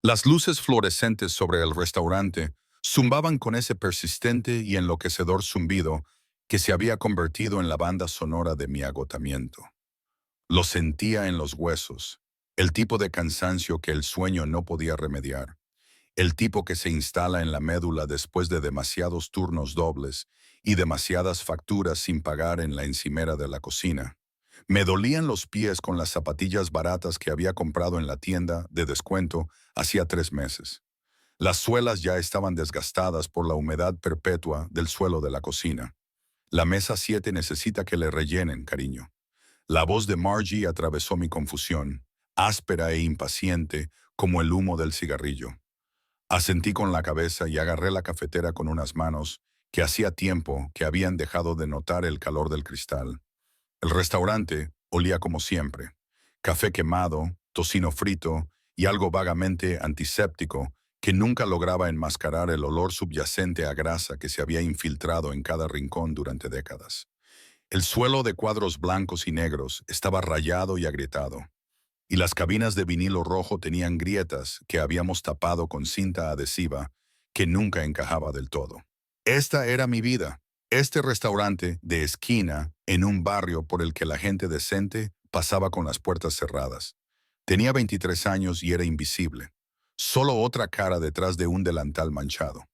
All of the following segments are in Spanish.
Las luces fluorescentes sobre el restaurante zumbaban con ese persistente y enloquecedor zumbido que se había convertido en la banda sonora de mi agotamiento. Lo sentía en los huesos, el tipo de cansancio que el sueño no podía remediar, el tipo que se instala en la médula después de demasiados turnos dobles y demasiadas facturas sin pagar en la encimera de la cocina. Me dolían los pies con las zapatillas baratas que había comprado en la tienda de descuento hacía 3 meses. Las suelas ya estaban desgastadas por la humedad perpetua del suelo de la cocina. La mesa 7 necesita que le rellenen, cariño. La voz de Margie atravesó mi confusión, áspera e impaciente como el humo del cigarrillo. Asentí con la cabeza y agarré la cafetera con unas manos que hacía tiempo que habían dejado de notar el calor del cristal. El restaurante olía como siempre. Café quemado, tocino frito y algo vagamente antiséptico que nunca lograba enmascarar el olor subyacente a grasa que se había infiltrado en cada rincón durante décadas. El suelo de cuadros blancos y negros estaba rayado y agrietado, y las cabinas de vinilo rojo tenían grietas que habíamos tapado con cinta adhesiva que nunca encajaba del todo. Esta era mi vida, este restaurante de esquina en un barrio por el que la gente decente pasaba con las puertas cerradas. Tenía 23 años y era invisible. Solo otra cara detrás de un delantal manchado.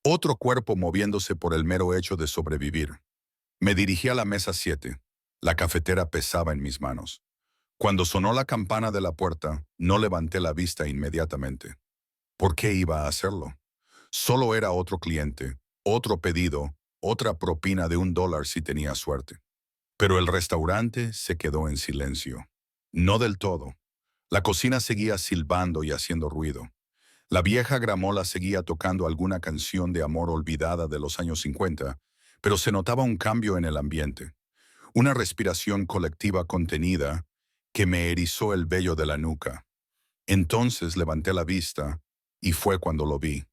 Otro cuerpo moviéndose por el mero hecho de sobrevivir. Me dirigí a la mesa 7. La cafetera pesaba en mis manos. Cuando sonó la campana de la puerta, no levanté la vista inmediatamente. ¿Por qué iba a hacerlo? Solo era otro cliente, otro pedido, otra propina de $1 si tenía suerte. Pero el restaurante se quedó en silencio. No del todo. La cocina seguía silbando y haciendo ruido. La vieja gramola seguía tocando alguna canción de amor olvidada de los años 50, pero se notaba un cambio en el ambiente. Una respiración colectiva contenida que me erizó el vello de la nuca. Entonces levanté la vista y fue cuando lo vi.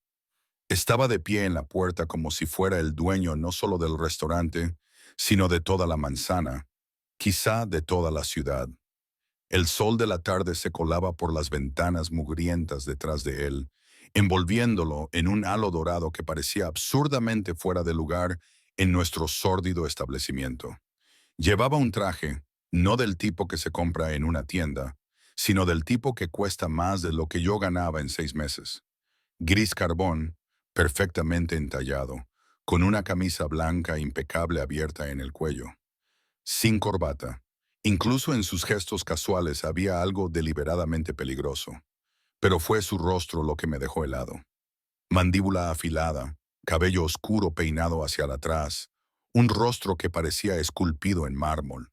Estaba de pie en la puerta como si fuera el dueño no solo del restaurante, sino de toda la manzana, quizá de toda la ciudad. El sol de la tarde se colaba por las ventanas mugrientas detrás de él, envolviéndolo en un halo dorado que parecía absurdamente fuera de lugar en nuestro sórdido establecimiento. Llevaba un traje, no del tipo que se compra en una tienda, sino del tipo que cuesta más de lo que yo ganaba en 6 meses. Gris carbón, perfectamente entallado, con una camisa blanca impecable abierta en el cuello. Sin corbata. Incluso en sus gestos casuales había algo deliberadamente peligroso. Pero fue su rostro lo que me dejó helado. Mandíbula afilada, cabello oscuro peinado hacia atrás, un rostro que parecía esculpido en mármol.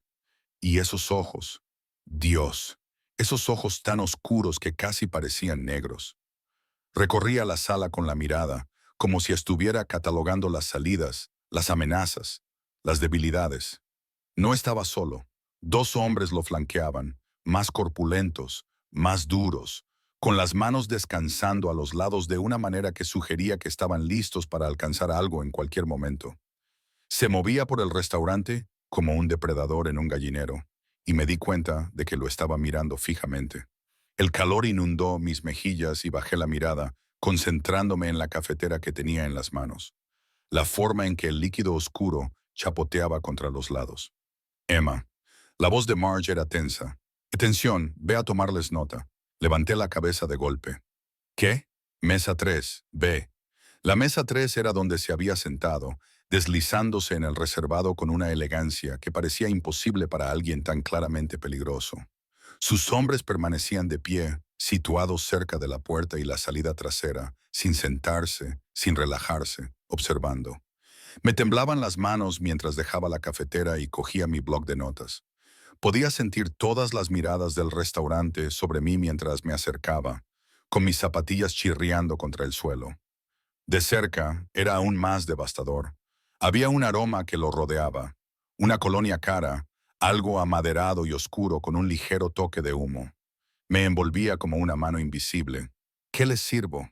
Y esos ojos, Dios, esos ojos tan oscuros que casi parecían negros. Recorría la sala con la mirada, como si estuviera catalogando las salidas, las amenazas, las debilidades. No estaba solo. 2 hombres lo flanqueaban, más corpulentos, más duros, con las manos descansando a los lados de una manera que sugería que estaban listos para alcanzar algo en cualquier momento. Se movía por el restaurante como un depredador en un gallinero, y me di cuenta de que lo estaba mirando fijamente. El calor inundó mis mejillas y bajé la mirada, concentrándome en la cafetera que tenía en las manos, la forma en que el líquido oscuro chapoteaba contra los lados. Emma. La voz de Marge era tensa. Atención, ve a tomarles nota. Levanté la cabeza de golpe. ¿Qué? Mesa 3, B. La mesa 3 era donde se había sentado, deslizándose en el reservado con una elegancia que parecía imposible para alguien tan claramente peligroso. Sus hombres permanecían de pie, situados cerca de la puerta y la salida trasera, sin sentarse, sin relajarse, observando. Me temblaban las manos mientras dejaba la cafetera y cogía mi bloc de notas. Podía sentir todas las miradas del restaurante sobre mí mientras me acercaba, con mis zapatillas chirriando contra el suelo. De cerca era aún más devastador. Había un aroma que lo rodeaba, una colonia cara, algo amaderado y oscuro con un ligero toque de humo. Me envolvía como una mano invisible. ¿Qué les sirvo?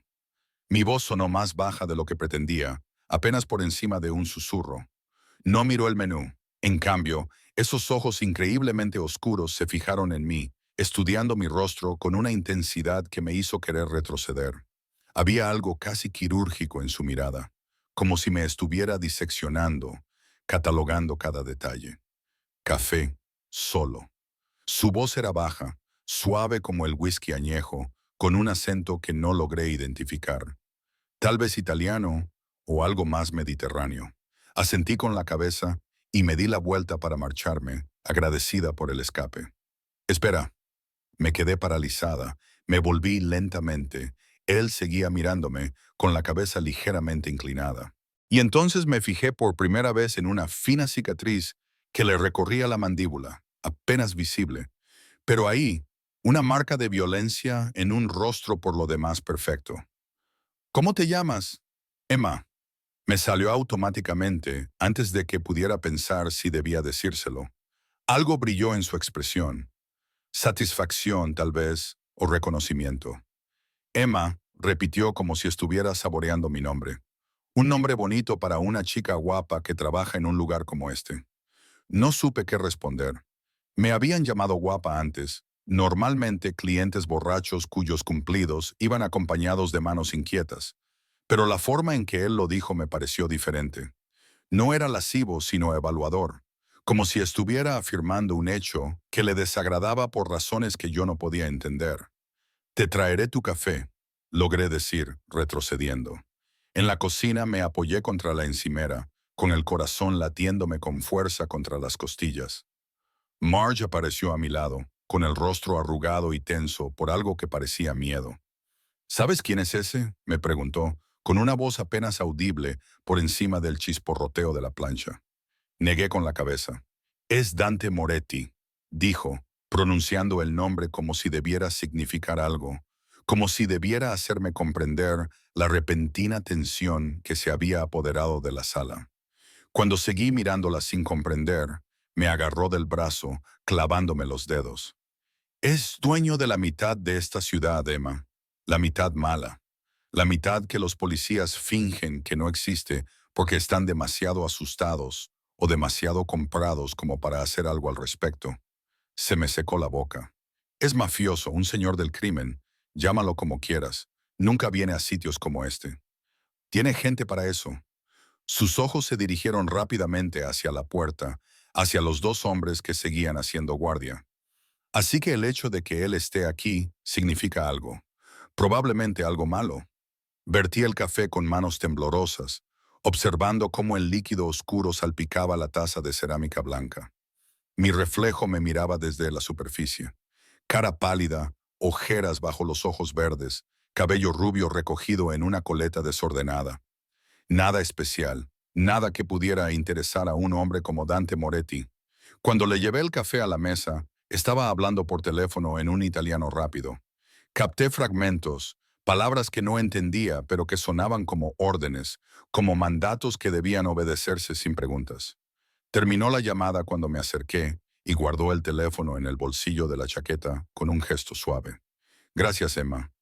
Mi voz sonó más baja de lo que pretendía, apenas por encima de un susurro. No miró el menú. En cambio, esos ojos increíblemente oscuros se fijaron en mí, estudiando mi rostro con una intensidad que me hizo querer retroceder. Había algo casi quirúrgico en su mirada, como si me estuviera diseccionando, catalogando cada detalle. Café, solo. Su voz era baja, suave como el whisky añejo, con un acento que no logré identificar. Tal vez italiano o algo más mediterráneo. Asentí con la cabeza y me di la vuelta para marcharme, agradecida por el escape. Espera, me quedé paralizada, me volví lentamente. Él seguía mirándome, con la cabeza ligeramente inclinada. Y entonces me fijé por primera vez en una fina cicatriz que le recorría la mandíbula, apenas visible. Pero ahí, una marca de violencia en un rostro por lo demás perfecto. ¿Cómo te llamas? Emma. Me salió automáticamente antes de que pudiera pensar si debía decírselo. Algo brilló en su expresión. Satisfacción, tal vez, o reconocimiento. Emma repitió como si estuviera saboreando mi nombre. Un nombre bonito para una chica guapa que trabaja en un lugar como este. No supe qué responder. Me habían llamado guapa antes, normalmente clientes borrachos cuyos cumplidos iban acompañados de manos inquietas. Pero la forma en que él lo dijo me pareció diferente. No era lascivo, sino evaluador, como si estuviera afirmando un hecho que le desagradaba por razones que yo no podía entender. Te traeré tu café, logré decir, retrocediendo. En la cocina me apoyé contra la encimera, con el corazón latiéndome con fuerza contra las costillas. Marge apareció a mi lado, con el rostro arrugado y tenso por algo que parecía miedo. ¿Sabes quién es ese?, me preguntó, con una voz apenas audible por encima del chisporroteo de la plancha. Negué con la cabeza. Es Dante Moretti, dijo, pronunciando el nombre como si debiera significar algo, como si debiera hacerme comprender la repentina tensión que se había apoderado de la sala. Cuando seguí mirándola sin comprender, me agarró del brazo, clavándome los dedos. Es dueño de la mitad de esta ciudad, Emma. La mitad mala. La mitad que los policías fingen que no existe porque están demasiado asustados o demasiado comprados como para hacer algo al respecto. Se me secó la boca. Es mafioso, un señor del crimen. Llámalo como quieras. Nunca viene a sitios como este. Tiene gente para eso. Sus ojos se dirigieron rápidamente hacia la puerta, hacia los dos hombres que seguían haciendo guardia. Así que el hecho de que él esté aquí significa algo. Probablemente algo malo. Vertí el café con manos temblorosas, observando cómo el líquido oscuro salpicaba la taza de cerámica blanca. Mi reflejo me miraba desde la superficie. Cara pálida, ojeras bajo los ojos verdes, cabello rubio recogido en una coleta desordenada. Nada especial, nada que pudiera interesar a un hombre como Dante Moretti. Cuando le llevé el café a la mesa, estaba hablando por teléfono en un italiano rápido. Capté fragmentos, palabras que no entendía, pero que sonaban como órdenes, como mandatos que debían obedecerse sin preguntas. Terminó la llamada cuando me acerqué y guardó el teléfono en el bolsillo de la chaqueta con un gesto suave. Gracias, Emma.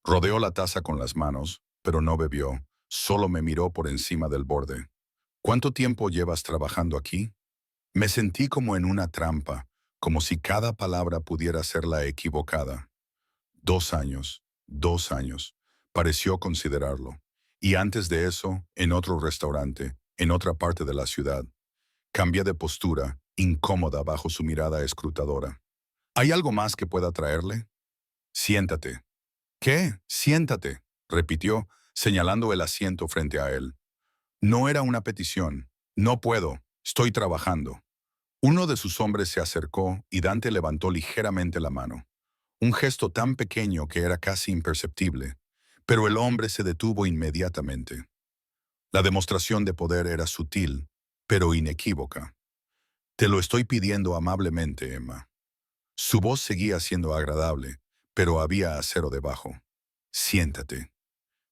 Rodeó la taza con las manos, pero no bebió, solo me miró por encima del borde. ¿Cuánto tiempo llevas trabajando aquí? Me sentí como en una trampa, como si cada palabra pudiera ser la equivocada. 2 años, 2 años. Pareció considerarlo. Y antes de eso, en otro restaurante, en otra parte de la ciudad. Cambié de postura, incómoda bajo su mirada escrutadora. ¿Hay algo más que pueda traerle? Siéntate. ¿Qué? Siéntate, repitió, señalando el asiento frente a él. No era una petición. No puedo. Estoy trabajando. Uno de sus hombres se acercó y Dante levantó ligeramente la mano. Un gesto tan pequeño que era casi imperceptible, pero el hombre se detuvo inmediatamente. La demostración de poder era sutil, pero inequívoca. Te lo estoy pidiendo amablemente, Emma. Su voz seguía siendo agradable, pero había acero debajo. Siéntate.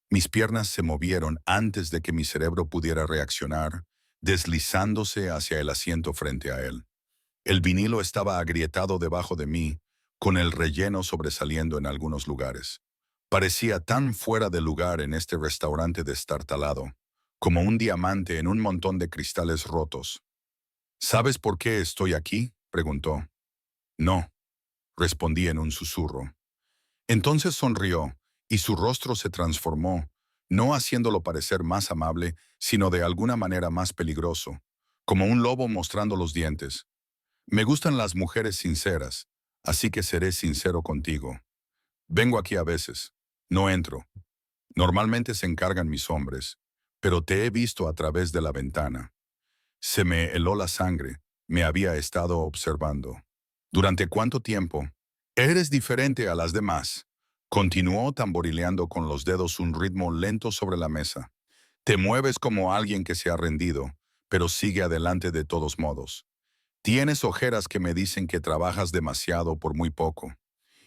Mis piernas se movieron antes de que mi cerebro pudiera reaccionar, deslizándose hacia el asiento frente a él. El vinilo estaba agrietado debajo de mí, con el relleno sobresaliendo en algunos lugares. Parecía tan fuera de lugar en este restaurante destartalado, como un diamante en un montón de cristales rotos. ¿Sabes por qué estoy aquí?, preguntó. No. respondí en un susurro. Entonces sonrió, y su rostro se transformó, no haciéndolo parecer más amable, sino de alguna manera más peligroso, como un lobo mostrando los dientes. Me gustan las mujeres sinceras, así que seré sincero contigo. Vengo aquí a veces. No entro. Normalmente se encargan mis hombres, pero te he visto a través de la ventana. Se me heló la sangre. Me había estado observando. ¿Durante cuánto tiempo? Eres diferente a las demás. Continuó tamborileando con los dedos un ritmo lento sobre la mesa. Te mueves como alguien que se ha rendido, pero sigue adelante de todos modos. Tienes ojeras que me dicen que trabajas demasiado por muy poco.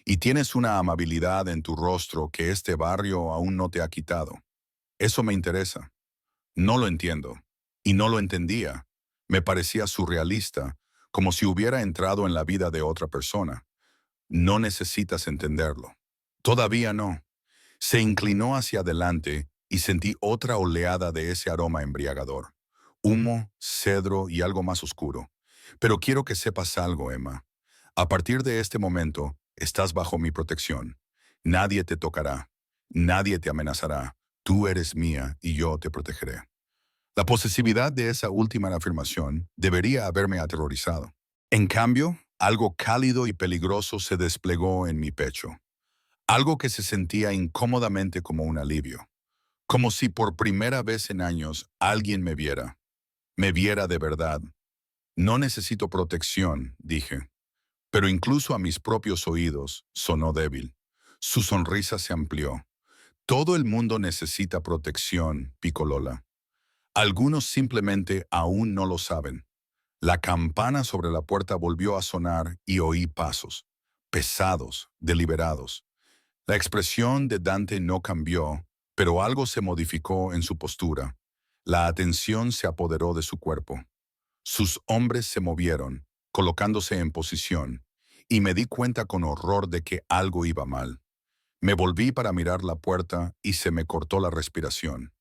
Y tienes una amabilidad en tu rostro que este barrio aún no te ha quitado. Eso me interesa. No lo entiendo. Y no lo entendía. Me parecía surrealista, como si hubiera entrado en la vida de otra persona. No necesitas entenderlo. Todavía no. Se inclinó hacia adelante y sentí otra oleada de ese aroma embriagador. Humo, cedro y algo más oscuro. Pero quiero que sepas algo, Emma. A partir de este momento, estás bajo mi protección. Nadie te tocará. Nadie te amenazará. Tú eres mía y yo te protegeré. La posesividad de esa última afirmación debería haberme aterrorizado. En cambio, algo cálido y peligroso se desplegó en mi pecho. Algo que se sentía incómodamente como un alivio. Como si por primera vez en años alguien me viera. Me viera de verdad. No necesito protección, dije. Pero incluso a mis propios oídos sonó débil. Su sonrisa se amplió. Todo el mundo necesita protección, Picolola. Algunos simplemente aún no lo saben. La campana sobre la puerta volvió a sonar y oí pasos, pesados, deliberados. La expresión de Dante no cambió, pero algo se modificó en su postura. La atención se apoderó de su cuerpo. Sus hombres se movieron, colocándose en posición, y me di cuenta con horror de que algo iba mal. Me volví para mirar la puerta y se me cortó la respiración.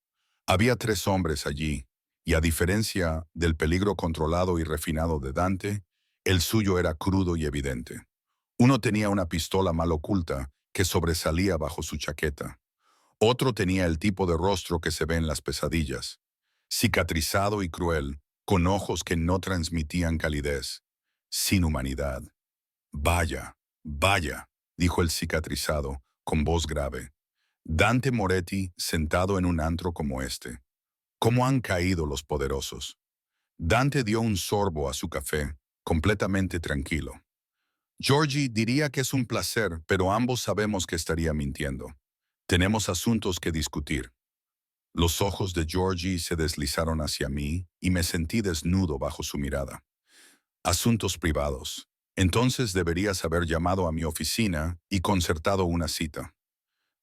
Había 3 hombres allí, y a diferencia del peligro controlado y refinado de Dante, el suyo era crudo y evidente. Uno tenía una pistola mal oculta que sobresalía bajo su chaqueta. Otro tenía el tipo de rostro que se ve en las pesadillas, cicatrizado y cruel, con ojos que no transmitían calidez, sin humanidad. Vaya, vaya, dijo el cicatrizado, con voz grave. Dante Moretti sentado en un antro como este. ¿Cómo han caído los poderosos? Dante dio un sorbo a su café, completamente tranquilo. Georgie diría que es un placer, pero ambos sabemos que estaría mintiendo. Tenemos asuntos que discutir. Los ojos de Georgie se deslizaron hacia mí y me sentí desnudo bajo su mirada. Asuntos privados. Entonces deberías haber llamado a mi oficina y concertado una cita.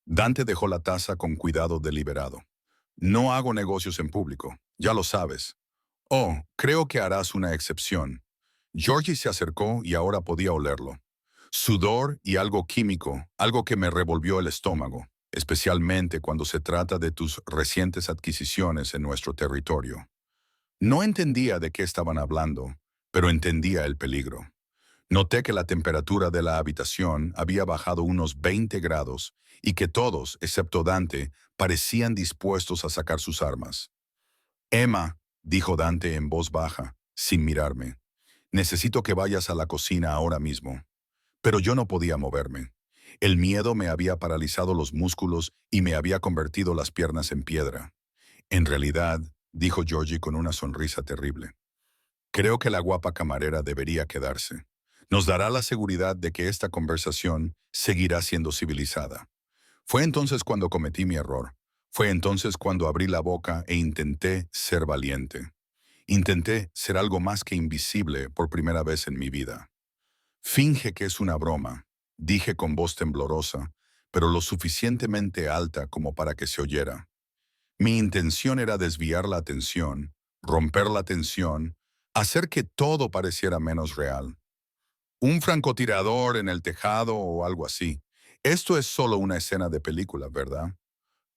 Dante dejó la taza con cuidado deliberado. No hago negocios en público, ya lo sabes. Oh, creo que harás una excepción. Georgie se acercó y ahora podía olerlo. Sudor y algo químico, algo que me revolvió el estómago, especialmente cuando se trata de tus recientes adquisiciones en nuestro territorio. No entendía de qué estaban hablando, pero entendía el peligro. Noté que la temperatura de la habitación había bajado unos 20 grados y que todos, excepto Dante, parecían dispuestos a sacar sus armas. Emma, dijo Dante en voz baja, sin mirarme, necesito que vayas a la cocina ahora mismo. Pero yo no podía moverme. El miedo me había paralizado los músculos y me había convertido las piernas en piedra. En realidad, dijo Georgie con una sonrisa terrible, creo que la guapa camarera debería quedarse. Nos dará la seguridad de que esta conversación seguirá siendo civilizada. Fue entonces cuando cometí mi error. Fue entonces cuando abrí la boca e intenté ser valiente. Intenté ser algo más que invisible por primera vez en mi vida. Finge que es una broma, dije con voz temblorosa, pero lo suficientemente alta como para que se oyera. Mi intención era desviar la atención, romper la tensión, hacer que todo pareciera menos real. Un francotirador en el tejado o algo así. Esto es solo una escena de película, ¿verdad?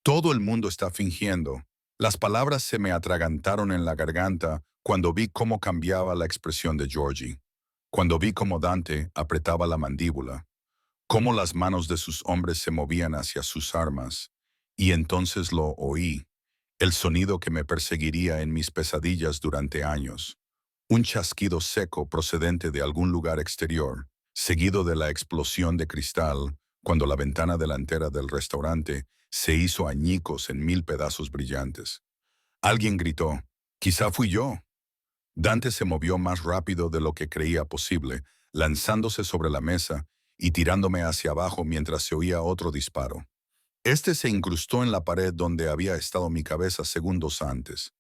Todo el mundo está fingiendo. Las palabras se me atragantaron en la garganta cuando vi cómo cambiaba la expresión de Georgie. Cuando vi cómo Dante apretaba la mandíbula, cómo las manos de sus hombres se movían hacia sus armas, y entonces lo oí, el sonido que me perseguiría en mis pesadillas durante años, un chasquido seco procedente de algún lugar exterior, seguido de la explosión de cristal cuando la ventana delantera del restaurante se hizo añicos en 1000 pedazos brillantes. Alguien gritó, «Quizá fui yo». Dante se movió más rápido de lo que creía posible, lanzándose sobre la mesa y tirándome hacia abajo mientras se oía otro disparo. Este se incrustó en la pared donde había estado mi cabeza segundos antes.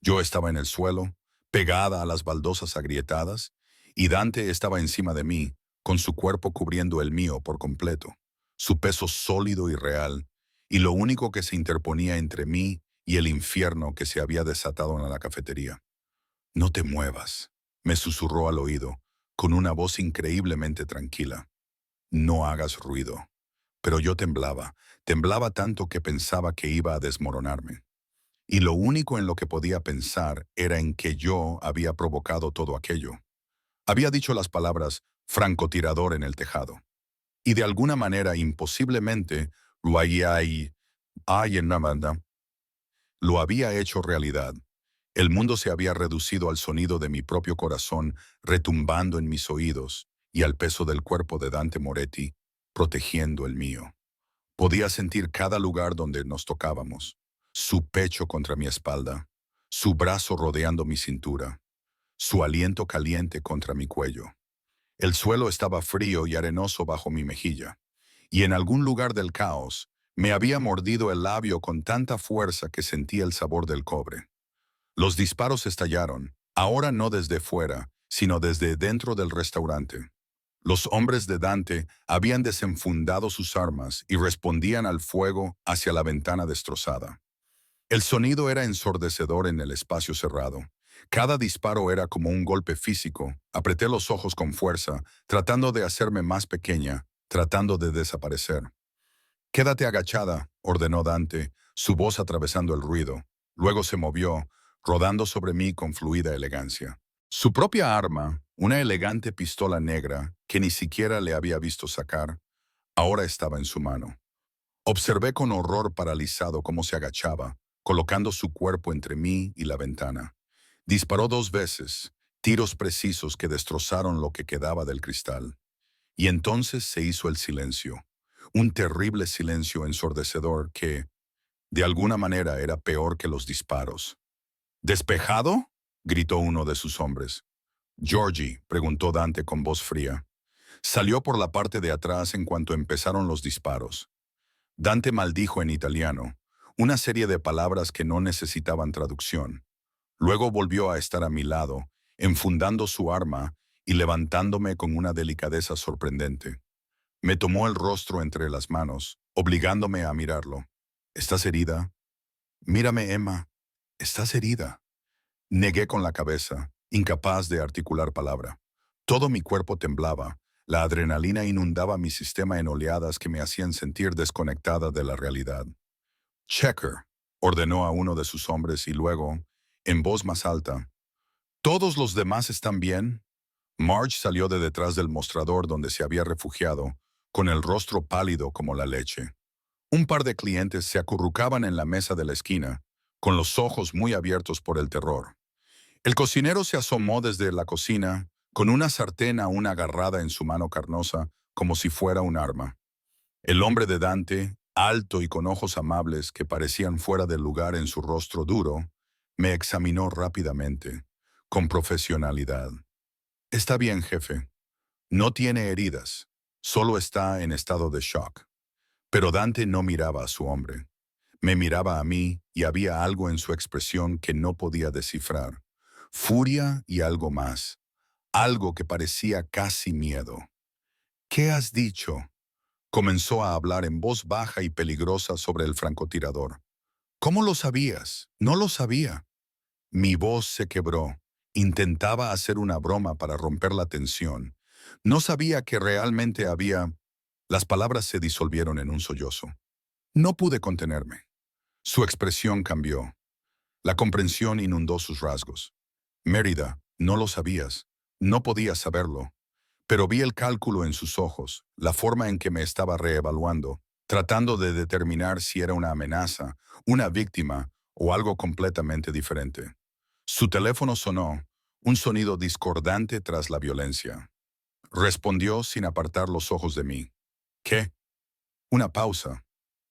Yo estaba en el suelo, pegada a las baldosas agrietadas, y Dante estaba encima de mí, con su cuerpo cubriendo el mío por completo, su peso sólido y real, y lo único que se interponía entre mí y el infierno que se había desatado en la cafetería. «No te muevas», me susurró al oído, con una voz increíblemente tranquila. «No hagas ruido». Pero yo temblaba tanto que pensaba que iba a desmoronarme. Y lo único en lo que podía pensar era en que yo había provocado todo aquello. Había dicho las palabras francotirador en el tejado. Y de alguna manera, imposiblemente, lo había hecho realidad. El mundo se había reducido al sonido de mi propio corazón retumbando en mis oídos y al peso del cuerpo de Dante Moretti protegiendo el mío. Podía sentir cada lugar donde nos tocábamos, su pecho contra mi espalda, su brazo rodeando mi cintura, su aliento caliente contra mi cuello. El suelo estaba frío y arenoso bajo mi mejilla, y en algún lugar del caos me había mordido el labio con tanta fuerza que sentía el sabor del cobre. Los disparos estallaron, ahora no desde fuera, sino desde dentro del restaurante. Los hombres de Dante habían desenfundado sus armas y respondían al fuego hacia la ventana destrozada. El sonido era ensordecedor en el espacio cerrado. Cada disparo era como un golpe físico. Apreté los ojos con fuerza, tratando de hacerme más pequeña, tratando de desaparecer. «Quédate agachada», ordenó Dante, su voz atravesando el ruido. Luego se movió, rodando sobre mí con fluida elegancia. Su propia arma, una elegante pistola negra que ni siquiera le había visto sacar, ahora estaba en su mano. Observé con horror paralizado cómo se agachaba, colocando su cuerpo entre mí y la ventana. Disparó 2 veces, tiros precisos que destrozaron lo que quedaba del cristal. Y entonces se hizo el silencio, un terrible silencio ensordecedor que, de alguna manera, era peor que los disparos. «¿Despejado?», gritó uno de sus hombres. «Georgie», preguntó Dante con voz fría. Salió por la parte de atrás en cuanto empezaron los disparos. Dante maldijo en italiano, una serie de palabras que no necesitaban traducción. Luego volvió a estar a mi lado, enfundando su arma y levantándome con una delicadeza sorprendente. Me tomó el rostro entre las manos, obligándome a mirarlo. «¿Estás herida?» «Mírame, Emma. ¿Estás herida?» Negué con la cabeza, incapaz de articular palabra. Todo mi cuerpo temblaba. La adrenalina inundaba mi sistema en oleadas que me hacían sentir desconectada de la realidad. «Checker», ordenó a uno de sus hombres y luego, en voz más alta, «¿Todos los demás están bien?» Marge salió de detrás del mostrador donde se había refugiado, con el rostro pálido como la leche. Un par de clientes se acurrucaban en la mesa de la esquina, con los ojos muy abiertos por el terror. El cocinero se asomó desde la cocina, con una sartén aún agarrada en su mano carnosa, como si fuera un arma. El hombre de Dante, alto y con ojos amables que parecían fuera del lugar en su rostro duro, me examinó rápidamente, con profesionalidad. «Está bien, jefe. No tiene heridas. Solo está en estado de shock». Pero Dante no miraba a su hombre. Me miraba a mí y había algo en su expresión que no podía descifrar. Furia y algo más. Algo que parecía casi miedo. «¿Qué has dicho?», comenzó a hablar en voz baja y peligrosa sobre el francotirador. «¿Cómo lo sabías? No lo sabía». Mi voz se quebró. Intentaba hacer una broma para romper la tensión. No sabía que realmente había... Las palabras se disolvieron en un sollozo. No pude contenerme. Su expresión cambió. La comprensión inundó sus rasgos. «Mérida, no lo sabías. No podía saberlo, pero vi el cálculo en sus ojos, la forma en que me estaba reevaluando, tratando de determinar si era una amenaza, una víctima o algo completamente diferente. Su teléfono sonó, un sonido discordante tras la violencia. Respondió sin apartar los ojos de mí. ¿Qué? Una pausa.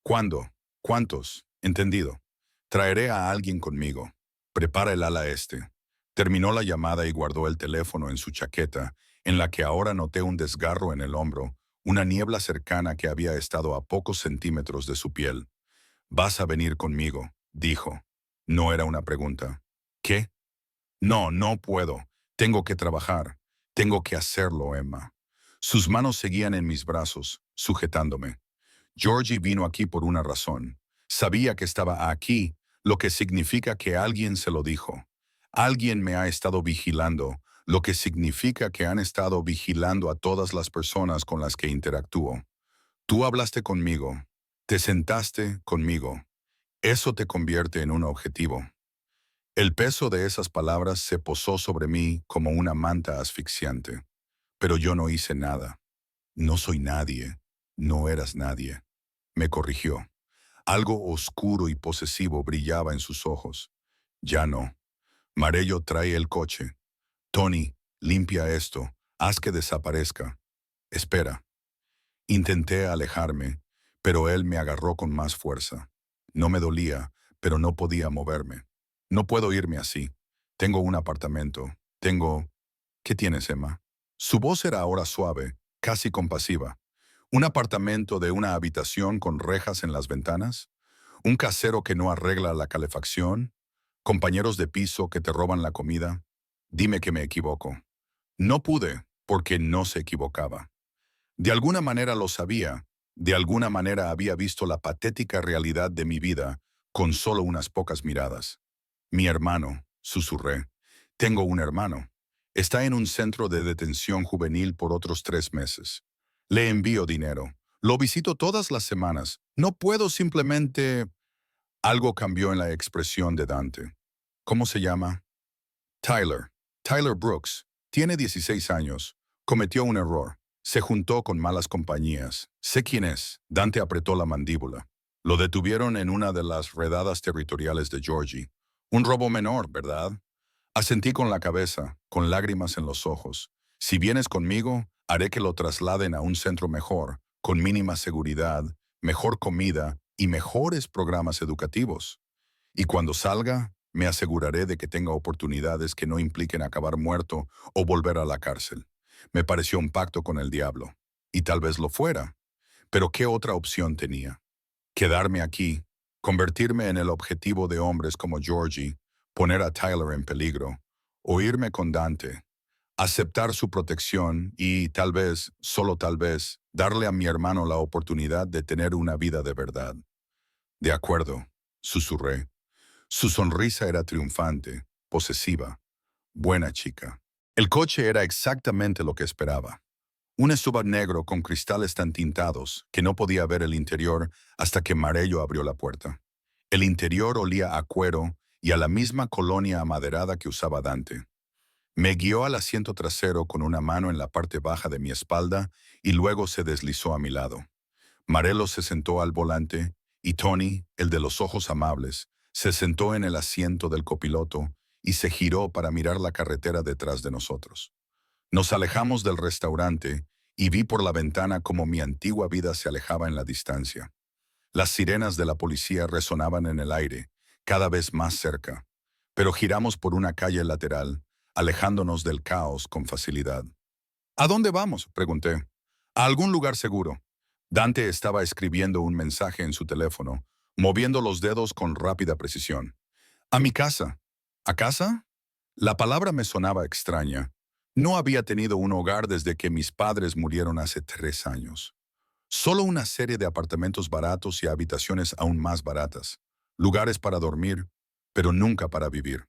¿Cuándo? ¿Cuántos? Entendido. Traeré a alguien conmigo. Prepara el ala este. Terminó la llamada y guardó el teléfono en su chaqueta, en la que ahora noté un desgarro en el hombro, una niebla cercana que había estado a pocos centímetros de su piel. Vas a venir conmigo, dijo. No era una pregunta. ¿Qué? No, no puedo. Tengo que trabajar. Tengo que hacerlo, Emma. Sus manos seguían en mis brazos, sujetándome. Georgie vino aquí por una razón. Sabía que estaba aquí, lo que significa que alguien se lo dijo. Alguien me ha estado vigilando, lo que significa que han estado vigilando a todas las personas con las que interactúo. Tú hablaste conmigo, te sentaste conmigo. Eso te convierte en un objetivo. El peso de esas palabras se posó sobre mí como una manta asfixiante. Pero yo no hice nada. No soy nadie. No eras nadie. Me corrigió. Algo oscuro y posesivo brillaba en sus ojos. Ya no. Marello trae el coche. Tony, limpia esto. Haz que desaparezca. Espera. Intenté alejarme, pero él me agarró con más fuerza. No me dolía, pero no podía moverme. No puedo irme así. Tengo un apartamento. Tengo... ¿Qué tienes, Emma? Su voz era ahora suave, casi compasiva. ¿Un apartamento de una habitación con rejas en las ventanas? ¿Un casero que no arregla la calefacción? ¿Compañeros de piso que te roban la comida? Dime que me equivoco. No pude, porque no se equivocaba. De alguna manera lo sabía, de alguna manera había visto la patética realidad de mi vida con solo unas pocas miradas. Mi hermano, susurré. Tengo un hermano. Está en un centro de detención juvenil por otros 3 meses. Le envío dinero. Lo visito todas las semanas. No puedo simplemente... Algo cambió en la expresión de Dante. ¿Cómo se llama? Tyler. Tyler Brooks. Tiene 16 años. Cometió un error. Se juntó con malas compañías. Sé quién es. Dante apretó la mandíbula. Lo detuvieron en una de las redadas territoriales de Georgie. Un robo menor, ¿verdad? Asentí con la cabeza, con lágrimas en los ojos. Si vienes conmigo, haré que lo trasladen a un centro mejor, con mínima seguridad, mejor comida y mejores programas educativos. Y cuando salga, me aseguraré de que tenga oportunidades que no impliquen acabar muerto o volver a la cárcel. Me pareció un pacto con el diablo. Y tal vez lo fuera. Pero ¿qué otra opción tenía? Quedarme aquí, convertirme en el objetivo de hombres como Georgie, poner a Tyler en peligro, o irme con Dante, aceptar su protección y tal vez, solo tal vez, darle a mi hermano la oportunidad de tener una vida de verdad. De acuerdo, susurré. Su sonrisa era triunfante, posesiva, buena chica. El coche era exactamente lo que esperaba. Un SUV negro con cristales tan tintados que no podía ver el interior hasta que Marello abrió la puerta. El interior olía a cuero y a la misma colonia amaderada que usaba Dante. Me guió al asiento trasero con una mano en la parte baja de mi espalda y luego se deslizó a mi lado. Marello se sentó al volante y Tony, el de los ojos amables, se sentó en el asiento del copiloto y se giró para mirar la carretera detrás de nosotros. Nos alejamos del restaurante y vi por la ventana cómo mi antigua vida se alejaba en la distancia. Las sirenas de la policía resonaban en el aire, cada vez más cerca, pero giramos por una calle lateral, alejándonos del caos con facilidad. ¿A dónde vamos?, pregunté. A algún lugar seguro. Dante estaba escribiendo un mensaje en su teléfono, moviendo los dedos con rápida precisión. A mi casa. ¿A casa? La palabra me sonaba extraña. No había tenido un hogar desde que mis padres murieron hace 3 años. Solo una serie de apartamentos baratos y habitaciones aún más baratas. Lugares para dormir, pero nunca para vivir.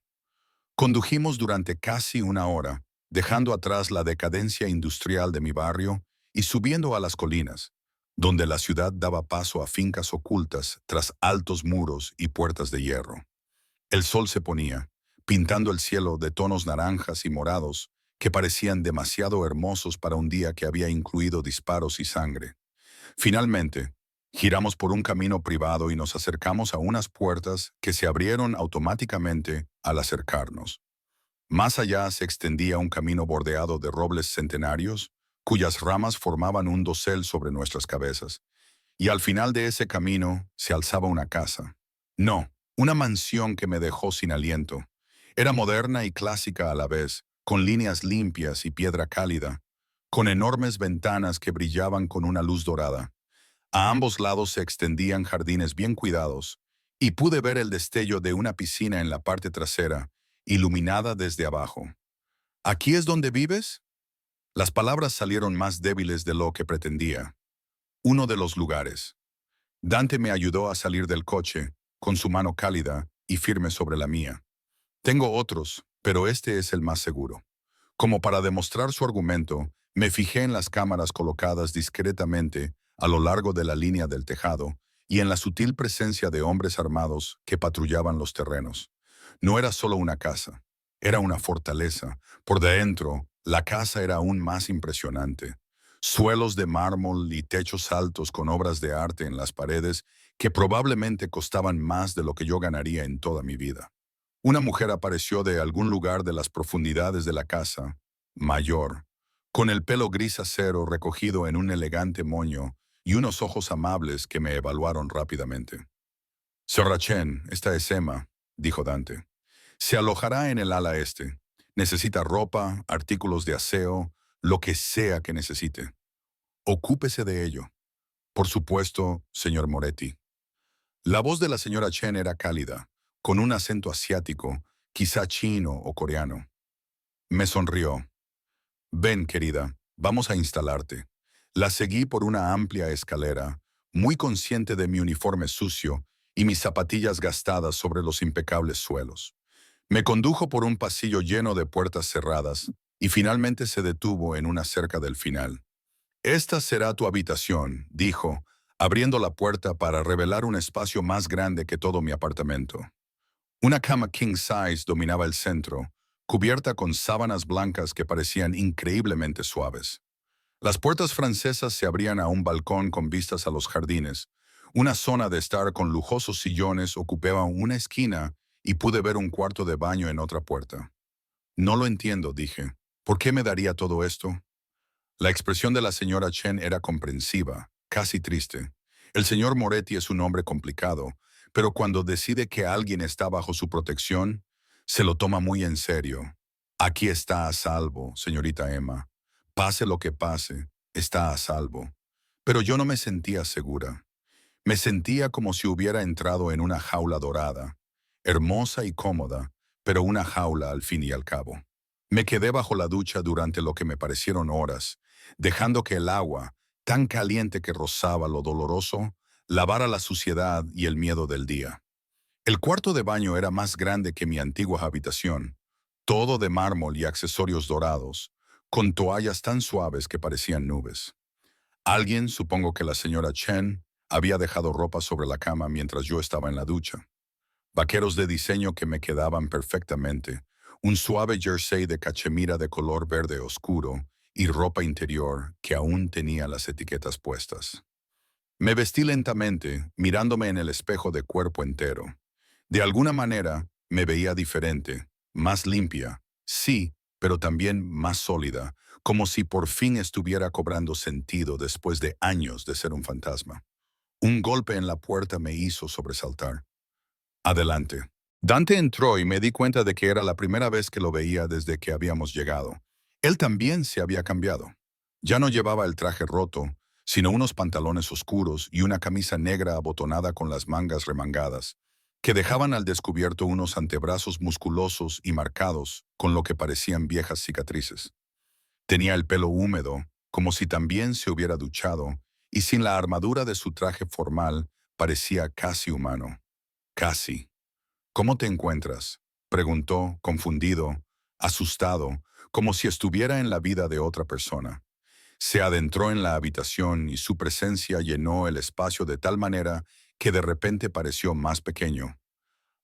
Condujimos durante casi una hora, dejando atrás la decadencia industrial de mi barrio y subiendo a las colinas, donde la ciudad daba paso a fincas ocultas tras altos muros y puertas de hierro. El sol se ponía, pintando el cielo de tonos naranjas y morados que parecían demasiado hermosos para un día que había incluido disparos y sangre. Finalmente, giramos por un camino privado y nos acercamos a unas puertas que se abrieron automáticamente al acercarnos. Más allá se extendía un camino bordeado de robles centenarios, cuyas ramas formaban un dosel sobre nuestras cabezas. Y al final de ese camino se alzaba una casa. No, una mansión que me dejó sin aliento. Era moderna y clásica a la vez, con líneas limpias y piedra cálida, con enormes ventanas que brillaban con una luz dorada. A ambos lados se extendían jardines bien cuidados, y pude ver el destello de una piscina en la parte trasera, iluminada desde abajo. ¿Aquí es donde vives? Las palabras salieron más débiles de lo que pretendía. Uno de los lugares. Dante me ayudó a salir del coche, con su mano cálida y firme sobre la mía. Tengo otros, pero este es el más seguro. Como para demostrar su argumento, me fijé en las cámaras colocadas discretamente a lo largo de la línea del tejado y en la sutil presencia de hombres armados que patrullaban los terrenos. No era solo una casa, era una fortaleza. Por dentro, la casa era aún más impresionante. Suelos de mármol y techos altos con obras de arte en las paredes que probablemente costaban más de lo que yo ganaría en toda mi vida. Una mujer apareció de algún lugar de las profundidades de la casa, mayor, con el pelo gris acero recogido en un elegante moño y unos ojos amables que me evaluaron rápidamente. Sorrachen, esta es Emma, dijo Dante. Se alojará en el ala este. Necesita ropa, artículos de aseo, lo que sea que necesite. Ocúpese de ello. Por supuesto, señor Moretti. La voz de la señora Chen era cálida, con un acento asiático, quizá chino o coreano. Me sonrió. Ven, querida, vamos a instalarte. La seguí por una amplia escalera, muy consciente de mi uniforme sucio y mis zapatillas gastadas sobre los impecables suelos. Me condujo por un pasillo lleno de puertas cerradas y finalmente se detuvo en una cerca del final. Esta será tu habitación, dijo, abriendo la puerta para revelar un espacio más grande que todo mi apartamento. Una cama king size dominaba el centro, cubierta con sábanas blancas que parecían increíblemente suaves. Las puertas francesas se abrían a un balcón con vistas a los jardines. Una zona de estar con lujosos sillones ocupaba una esquina y pude ver un cuarto de baño en otra puerta. No lo entiendo, dije. ¿Por qué me daría todo esto? La expresión de la señora Chen era comprensiva, casi triste. El señor Moretti es un hombre complicado, pero cuando decide que alguien está bajo su protección, se lo toma muy en serio. Aquí está a salvo, señorita Emma. Pase lo que pase, está a salvo. Pero yo no me sentía segura. Me sentía como si hubiera entrado en una jaula dorada, hermosa y cómoda, pero una jaula al fin y al cabo. Me quedé bajo la ducha durante lo que me parecieron horas, dejando que el agua, tan caliente que rozaba lo doloroso, lavara la suciedad y el miedo del día. El cuarto de baño era más grande que mi antigua habitación, todo de mármol y accesorios dorados, con toallas tan suaves que parecían nubes. Alguien, supongo que la señora Chen, había dejado ropa sobre la cama mientras yo estaba en la ducha. Vaqueros de diseño que me quedaban perfectamente, un suave jersey de cachemira de color verde oscuro y ropa interior que aún tenía las etiquetas puestas. Me vestí lentamente, mirándome en el espejo de cuerpo entero. De alguna manera, me veía diferente, más limpia, sí, pero también más sólida, como si por fin estuviera cobrando sentido después de años de ser un fantasma. Un golpe en la puerta me hizo sobresaltar. Adelante. Dante entró y me di cuenta de que era la primera vez que lo veía desde que habíamos llegado. Él también se había cambiado. Ya no llevaba el traje roto, sino unos pantalones oscuros y una camisa negra abotonada con las mangas remangadas, que dejaban al descubierto unos antebrazos musculosos y marcados con lo que parecían viejas cicatrices. Tenía el pelo húmedo, como si también se hubiera duchado, y sin la armadura de su traje formal, parecía casi humano. Casi. ¿Cómo te encuentras? Preguntó, confundido, asustado, como si estuviera en la vida de otra persona. Se adentró en la habitación y su presencia llenó el espacio de tal manera que de repente pareció más pequeño.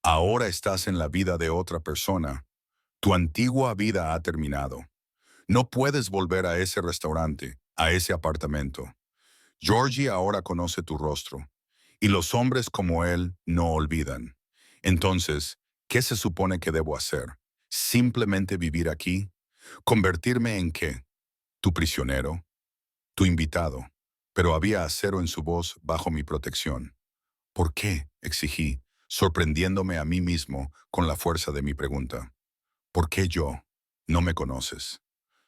Ahora estás en la vida de otra persona. Tu antigua vida ha terminado. No puedes volver a ese restaurante, a ese apartamento. Georgie ahora conoce tu rostro, y los hombres como él no olvidan. Entonces, ¿qué se supone que debo hacer? ¿Simplemente vivir aquí? ¿Convertirme en qué? ¿Tu prisionero? ¿Tu invitado? Pero había acero en su voz bajo mi protección. ¿Por qué? Exigí, sorprendiéndome a mí mismo con la fuerza de mi pregunta. ¿Por qué yo? No me conoces.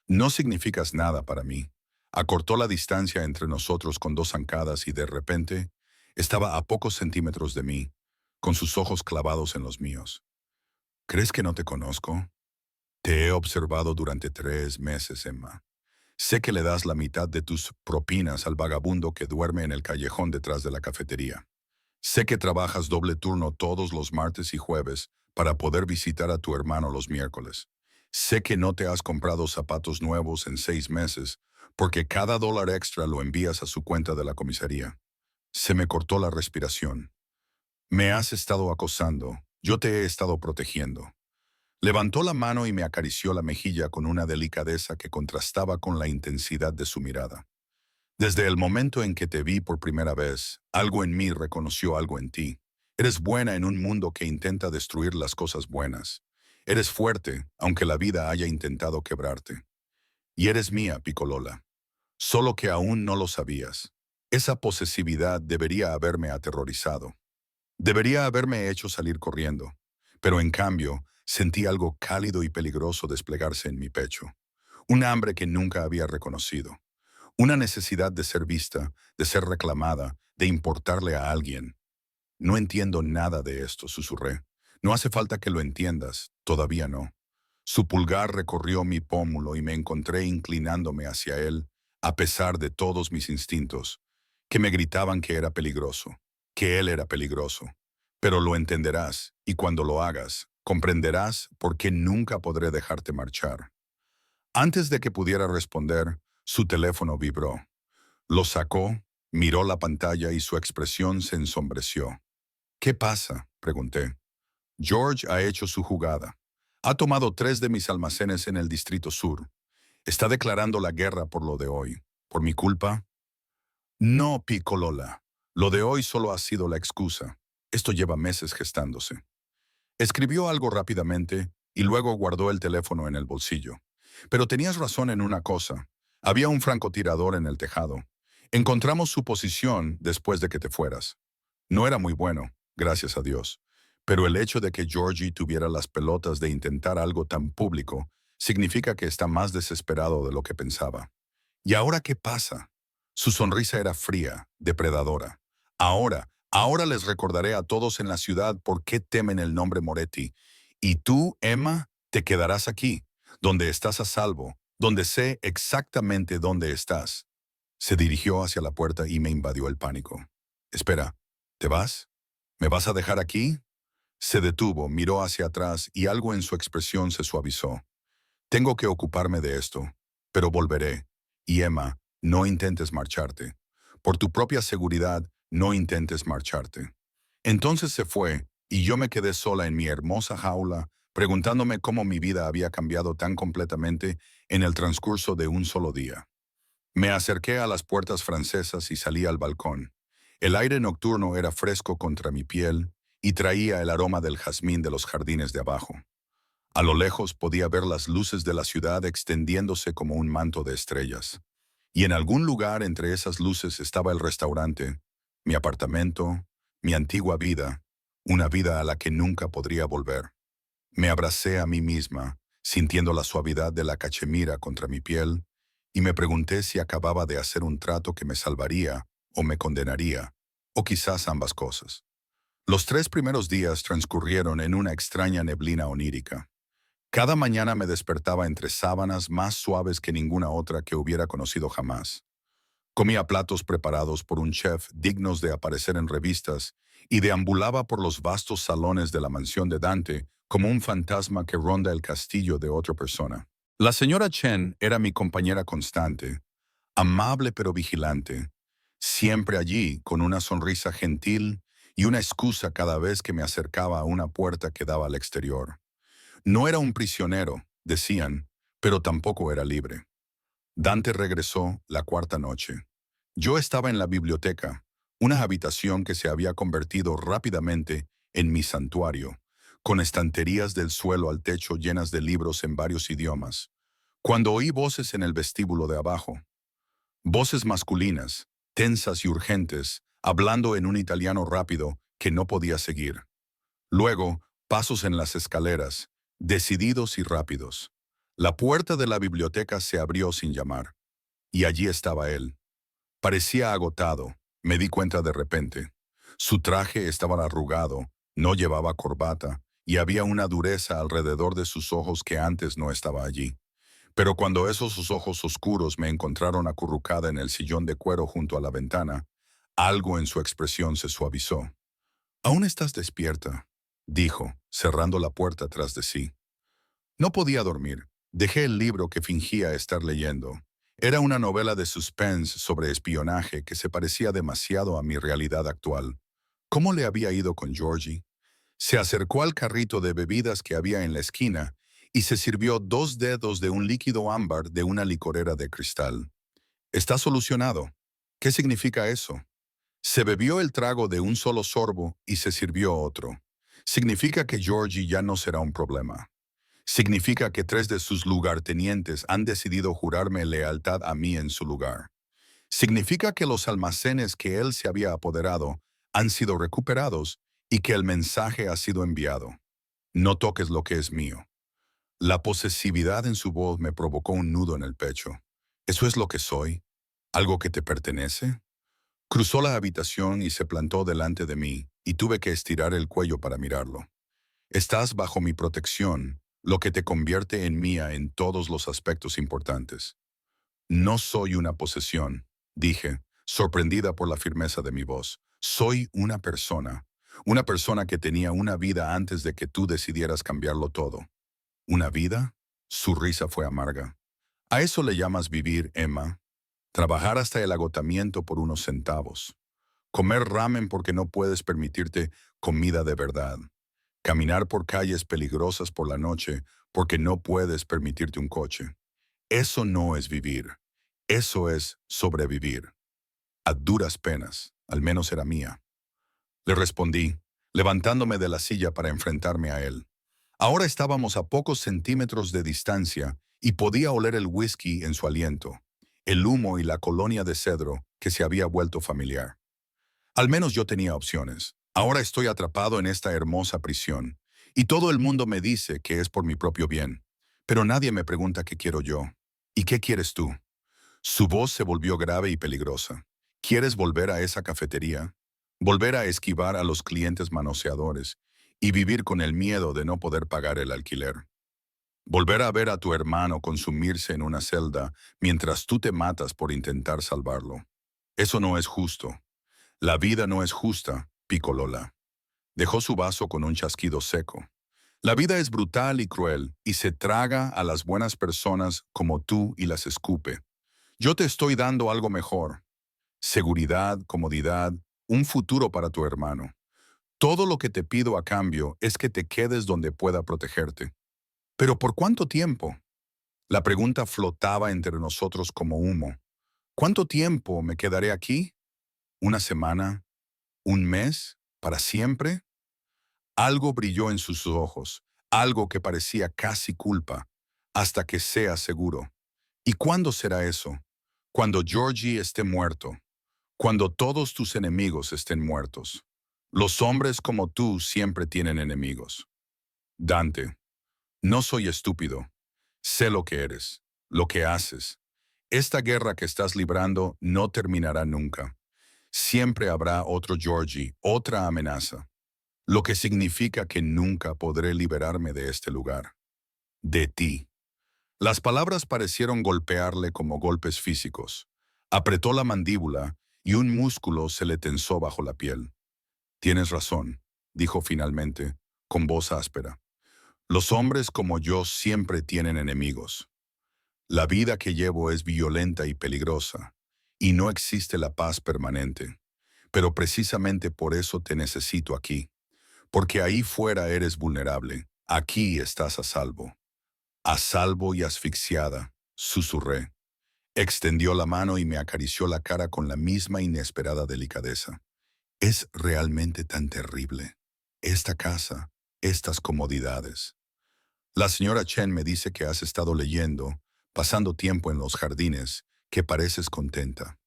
No significas nada para mí. Acortó la distancia entre nosotros con dos zancadas y de repente estaba a pocos centímetros de mí, con sus ojos clavados en los míos. ¿Crees que no te conozco? Te he observado durante 3 meses, Emma. Sé que le das la mitad de tus propinas al vagabundo que duerme en el callejón detrás de la cafetería. Sé que trabajas doble turno todos los martes y jueves para poder visitar a tu hermano los miércoles. Sé que no te has comprado zapatos nuevos en 6 meses porque cada dólar extra lo envías a su cuenta de la comisaría. Se me cortó la respiración. Me has estado acosando. Yo te he estado protegiendo. Levantó la mano y me acarició la mejilla con una delicadeza que contrastaba con la intensidad de su mirada. Desde el momento en que te vi por primera vez, algo en mí reconoció algo en ti. Eres buena en un mundo que intenta destruir las cosas buenas. Eres fuerte, aunque la vida haya intentado quebrarte. Y eres mía, Picolola. Solo que aún no lo sabías. Esa posesividad debería haberme aterrorizado. Debería haberme hecho salir corriendo. Pero en cambio, sentí algo cálido y peligroso desplegarse en mi pecho. Un hambre que nunca había reconocido. Una necesidad de ser vista, de ser reclamada, de importarle a alguien. No entiendo nada de esto, susurré. No hace falta que lo entiendas, todavía no. Su pulgar recorrió mi pómulo y me encontré inclinándome hacia él, a pesar de todos mis instintos, que me gritaban que era peligroso, que él era peligroso. Pero lo entenderás, y cuando lo hagas, comprenderás por qué nunca podré dejarte marchar. Antes de que pudiera responder, su teléfono vibró. Lo sacó, miró la pantalla y su expresión se ensombreció. ¿Qué pasa?, pregunté. George ha hecho su jugada. Ha tomado 3 de mis almacenes en el Distrito Sur. Está declarando la guerra por lo de hoy. ¿Por mi culpa? No, Picolola. Lo de hoy solo ha sido la excusa. Esto lleva meses gestándose. Escribió algo rápidamente y luego guardó el teléfono en el bolsillo. Pero tenías razón en una cosa. Había un francotirador en el tejado. Encontramos su posición después de que te fueras. No era muy bueno, gracias a Dios. Pero el hecho de que Georgie tuviera las pelotas de intentar algo tan público significa que está más desesperado de lo que pensaba. ¿Y ahora qué pasa? Su sonrisa era fría, depredadora. Ahora les recordaré a todos en la ciudad por qué temen el nombre Moretti. Y tú, Emma, te quedarás aquí, donde estás a salvo, donde sé exactamente dónde estás. Se dirigió hacia la puerta y me invadió el pánico. Espera, ¿te vas? ¿Me vas a dejar aquí? Se detuvo, miró hacia atrás y algo en su expresión se suavizó. Tengo que ocuparme de esto, pero volveré. Y Emma, no intentes marcharte. Por tu propia seguridad, no intentes marcharte. Entonces se fue, y yo me quedé sola en mi hermosa jaula, preguntándome cómo mi vida había cambiado tan completamente en el transcurso de un solo día. Me acerqué a las puertas francesas y salí al balcón. El aire nocturno era fresco contra mi piel y traía el aroma del jazmín de los jardines de abajo. A lo lejos podía ver las luces de la ciudad extendiéndose como un manto de estrellas. Y en algún lugar entre esas luces estaba el restaurante, mi apartamento, mi antigua vida, una vida a la que nunca podría volver. Me abracé a mí misma, sintiendo la suavidad de la cachemira contra mi piel, y me pregunté si acababa de hacer un trato que me salvaría o me condenaría, o quizás ambas cosas. Los 3 primeros días transcurrieron en una extraña neblina onírica. Cada mañana me despertaba entre sábanas más suaves que ninguna otra que hubiera conocido jamás. Comía platos preparados por un chef dignos de aparecer en revistas y deambulaba por los vastos salones de la mansión de Dante como un fantasma que ronda el castillo de otra persona. La señora Chen era mi compañera constante, amable pero vigilante, siempre allí con una sonrisa gentil y una excusa cada vez que me acercaba a una puerta que daba al exterior. No era un prisionero, decían, pero tampoco era libre. Dante regresó la cuarta noche. Yo estaba en la biblioteca, una habitación que se había convertido rápidamente en mi santuario, con estanterías del suelo al techo llenas de libros en varios idiomas. Cuando oí voces en el vestíbulo de abajo, voces masculinas, tensas y urgentes, hablando en un italiano rápido que no podía seguir. Luego, pasos en las escaleras, decididos y rápidos. La puerta de la biblioteca se abrió sin llamar, y allí estaba él. Parecía agotado, me di cuenta de repente. Su traje estaba arrugado, no llevaba corbata, y había una dureza alrededor de sus ojos que antes no estaba allí. Pero cuando esos sus ojos oscuros me encontraron acurrucada en el sillón de cuero junto a la ventana, algo en su expresión se suavizó. «¿Aún estás despierta?», dijo, cerrando la puerta tras de sí. No podía dormir. Dejé el libro que fingía estar leyendo. Era una novela de suspense sobre espionaje que se parecía demasiado a mi realidad actual. ¿Cómo le había ido con Georgie? Se acercó al carrito de bebidas que había en la esquina y se sirvió 2 dedos de un líquido ámbar de una licorera de cristal. «Está solucionado». ¿Qué significa eso? Se bebió el trago de un solo sorbo y se sirvió otro. Significa que Georgie ya no será un problema. Significa que 3 de sus lugartenientes han decidido jurarme lealtad a mí en su lugar. Significa que los almacenes que él se había apoderado han sido recuperados y que el mensaje ha sido enviado. No toques lo que es mío. La posesividad en su voz me provocó un nudo en el pecho. ¿Eso es lo que soy? ¿Algo que te pertenece? Cruzó la habitación y se plantó delante de mí, y tuve que estirar el cuello para mirarlo. Estás bajo mi protección, lo que te convierte en mía en todos los aspectos importantes. No soy una posesión, dije, sorprendida por la firmeza de mi voz. Soy una persona que tenía una vida antes de que tú decidieras cambiarlo todo. ¿Una vida? Su risa fue amarga. ¿A eso le llamas vivir, Emma? Trabajar hasta el agotamiento por unos centavos. Comer ramen porque no puedes permitirte comida de verdad. Caminar por calles peligrosas por la noche porque no puedes permitirte un coche. Eso no es vivir. Eso es sobrevivir. A duras penas, al menos era mía. Le respondí, levantándome de la silla para enfrentarme a él. Ahora estábamos a pocos centímetros de distancia y podía oler el whisky en su aliento, el humo y la colonia de cedro que se había vuelto familiar. Al menos yo tenía opciones. Ahora estoy atrapado en esta hermosa prisión, y todo el mundo me dice que es por mi propio bien. Pero nadie me pregunta qué quiero yo. ¿Y qué quieres tú? Su voz se volvió grave y peligrosa. ¿Quieres volver a esa cafetería? ¿Volver a esquivar a los clientes manoseadores y vivir con el miedo de no poder pagar el alquiler? ¿Volver a ver a tu hermano consumirse en una celda mientras tú te matas por intentar salvarlo? Eso no es justo. La vida no es justa, picó Lola. Dejó su vaso con un chasquido seco. La vida es brutal y cruel, y se traga a las buenas personas como tú y las escupe. Yo te estoy dando algo mejor. Seguridad, comodidad, un futuro para tu hermano. Todo lo que te pido a cambio es que te quedes donde pueda protegerte. ¿Pero por cuánto tiempo? La pregunta flotaba entre nosotros como humo. ¿Cuánto tiempo me quedaré aquí? ¿Una semana? ¿Un mes? ¿Para siempre? Algo brilló en sus ojos, algo que parecía casi culpa, hasta que sea seguro. ¿Y cuándo será eso? Cuando Georgie esté muerto, cuando todos tus enemigos estén muertos. Los hombres como tú siempre tienen enemigos. Dante, no soy estúpido. Sé lo que eres, lo que haces. Esta guerra que estás librando no terminará nunca. Siempre habrá otro Georgie, otra amenaza. Lo que significa que nunca podré liberarme de este lugar. De ti. Las palabras parecieron golpearle como golpes físicos. Apretó la mandíbula y un músculo se le tensó bajo la piel. Tienes razón, dijo finalmente, con voz áspera. Los hombres como yo siempre tienen enemigos. La vida que llevo es violenta y peligrosa, y no existe la paz permanente. Pero precisamente por eso te necesito aquí. Porque ahí fuera eres vulnerable, aquí estás a salvo. A salvo y asfixiada, susurré. Extendió la mano y me acarició la cara con la misma inesperada delicadeza. Es realmente tan terrible. Esta casa, estas comodidades. La señora Chen me dice que has estado leyendo, pasando tiempo en los jardines, que pareces contenta.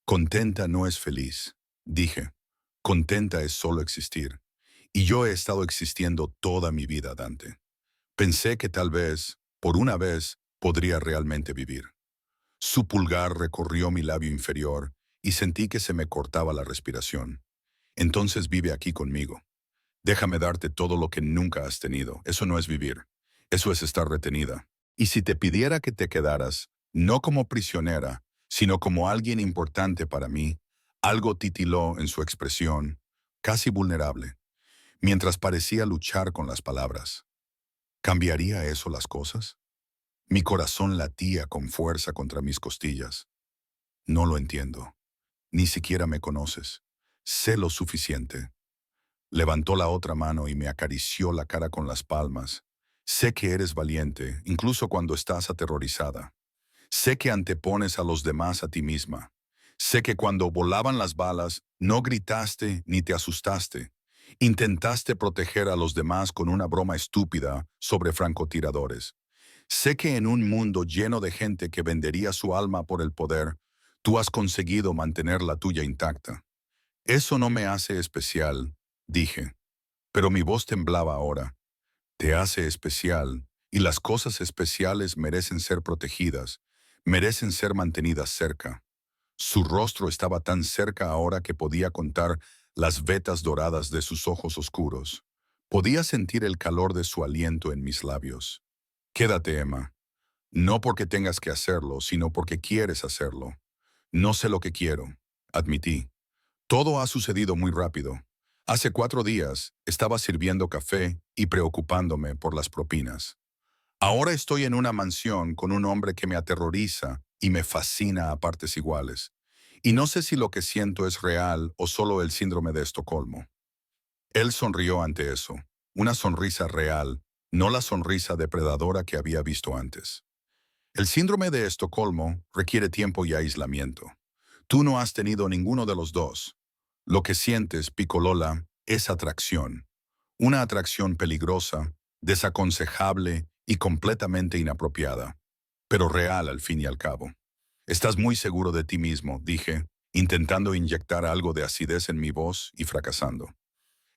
Contenta no es feliz, dije. Contenta es solo existir. Y yo he estado existiendo toda mi vida, Dante. Pensé que tal vez, por una vez, podría realmente vivir. Su pulgar recorrió mi labio inferior y sentí que se me cortaba la respiración. Entonces vive aquí conmigo. Déjame darte todo lo que nunca has tenido. Eso no es vivir. Eso es estar retenida. Y si te pidiera que te quedaras, no como prisionera, sino como alguien importante para mí, algo titiló en su expresión, casi vulnerable, mientras parecía luchar con las palabras. ¿Cambiaría eso las cosas? Mi corazón latía con fuerza contra mis costillas. No lo entiendo. Ni siquiera me conoces. Sé lo suficiente. Levantó la otra mano y me acarició la cara con las palmas. Sé que eres valiente, incluso cuando estás aterrorizada. Sé que antepones a los demás a ti misma. Sé que cuando volaban las balas, no gritaste ni te asustaste. Intentaste proteger a los demás con una broma estúpida sobre francotiradores. Sé que en un mundo lleno de gente que vendería su alma por el poder, tú has conseguido mantener la tuya intacta. Eso no me hace especial, dije, pero mi voz temblaba ahora. Te hace especial, y las cosas especiales merecen ser protegidas, merecen ser mantenidas cerca. Su rostro estaba tan cerca ahora que podía contar las vetas doradas de sus ojos oscuros. Podía sentir el calor de su aliento en mis labios. Quédate, Emma. No porque tengas que hacerlo, sino porque quieres hacerlo. No sé lo que quiero, admití. Todo ha sucedido muy rápido. Hace 4 días estaba sirviendo café y preocupándome por las propinas. Ahora estoy en una mansión con un hombre que me aterroriza y me fascina a partes iguales. Y no sé si lo que siento es real o solo el síndrome de Estocolmo. Él sonrió ante eso, una sonrisa real, no la sonrisa depredadora que había visto antes. El síndrome de Estocolmo requiere tiempo y aislamiento. Tú no has tenido ninguno de los dos. Lo que sientes, Picolola, es atracción. Una atracción peligrosa, desaconsejable y completamente inapropiada, pero real al fin y al cabo. Estás muy seguro de ti mismo, dije, intentando inyectar algo de acidez en mi voz y fracasando.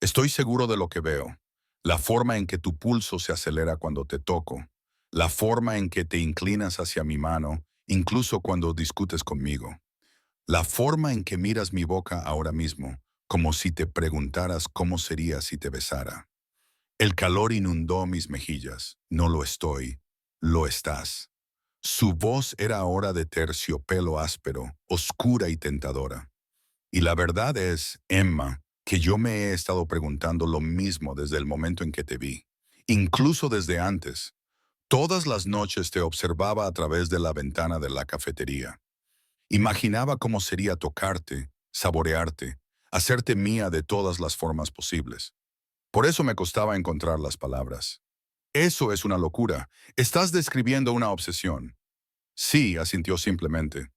Estoy seguro de lo que veo, la forma en que tu pulso se acelera cuando te toco, la forma en que te inclinas hacia mi mano, incluso cuando discutes conmigo, la forma en que miras mi boca ahora mismo, como si te preguntaras cómo sería si te besara. El calor inundó mis mejillas. No lo estoy, lo estás. Su voz era ahora de terciopelo áspero, oscura y tentadora. Y la verdad es, Emma, que yo me he estado preguntando lo mismo desde el momento en que te vi. Incluso desde antes. Todas las noches te observaba a través de la ventana de la cafetería. Imaginaba cómo sería tocarte, saborearte, hacerte mía de todas las formas posibles. Por eso me costaba encontrar las palabras. Eso es una locura. Estás describiendo una obsesión. Sí, asintió simplemente.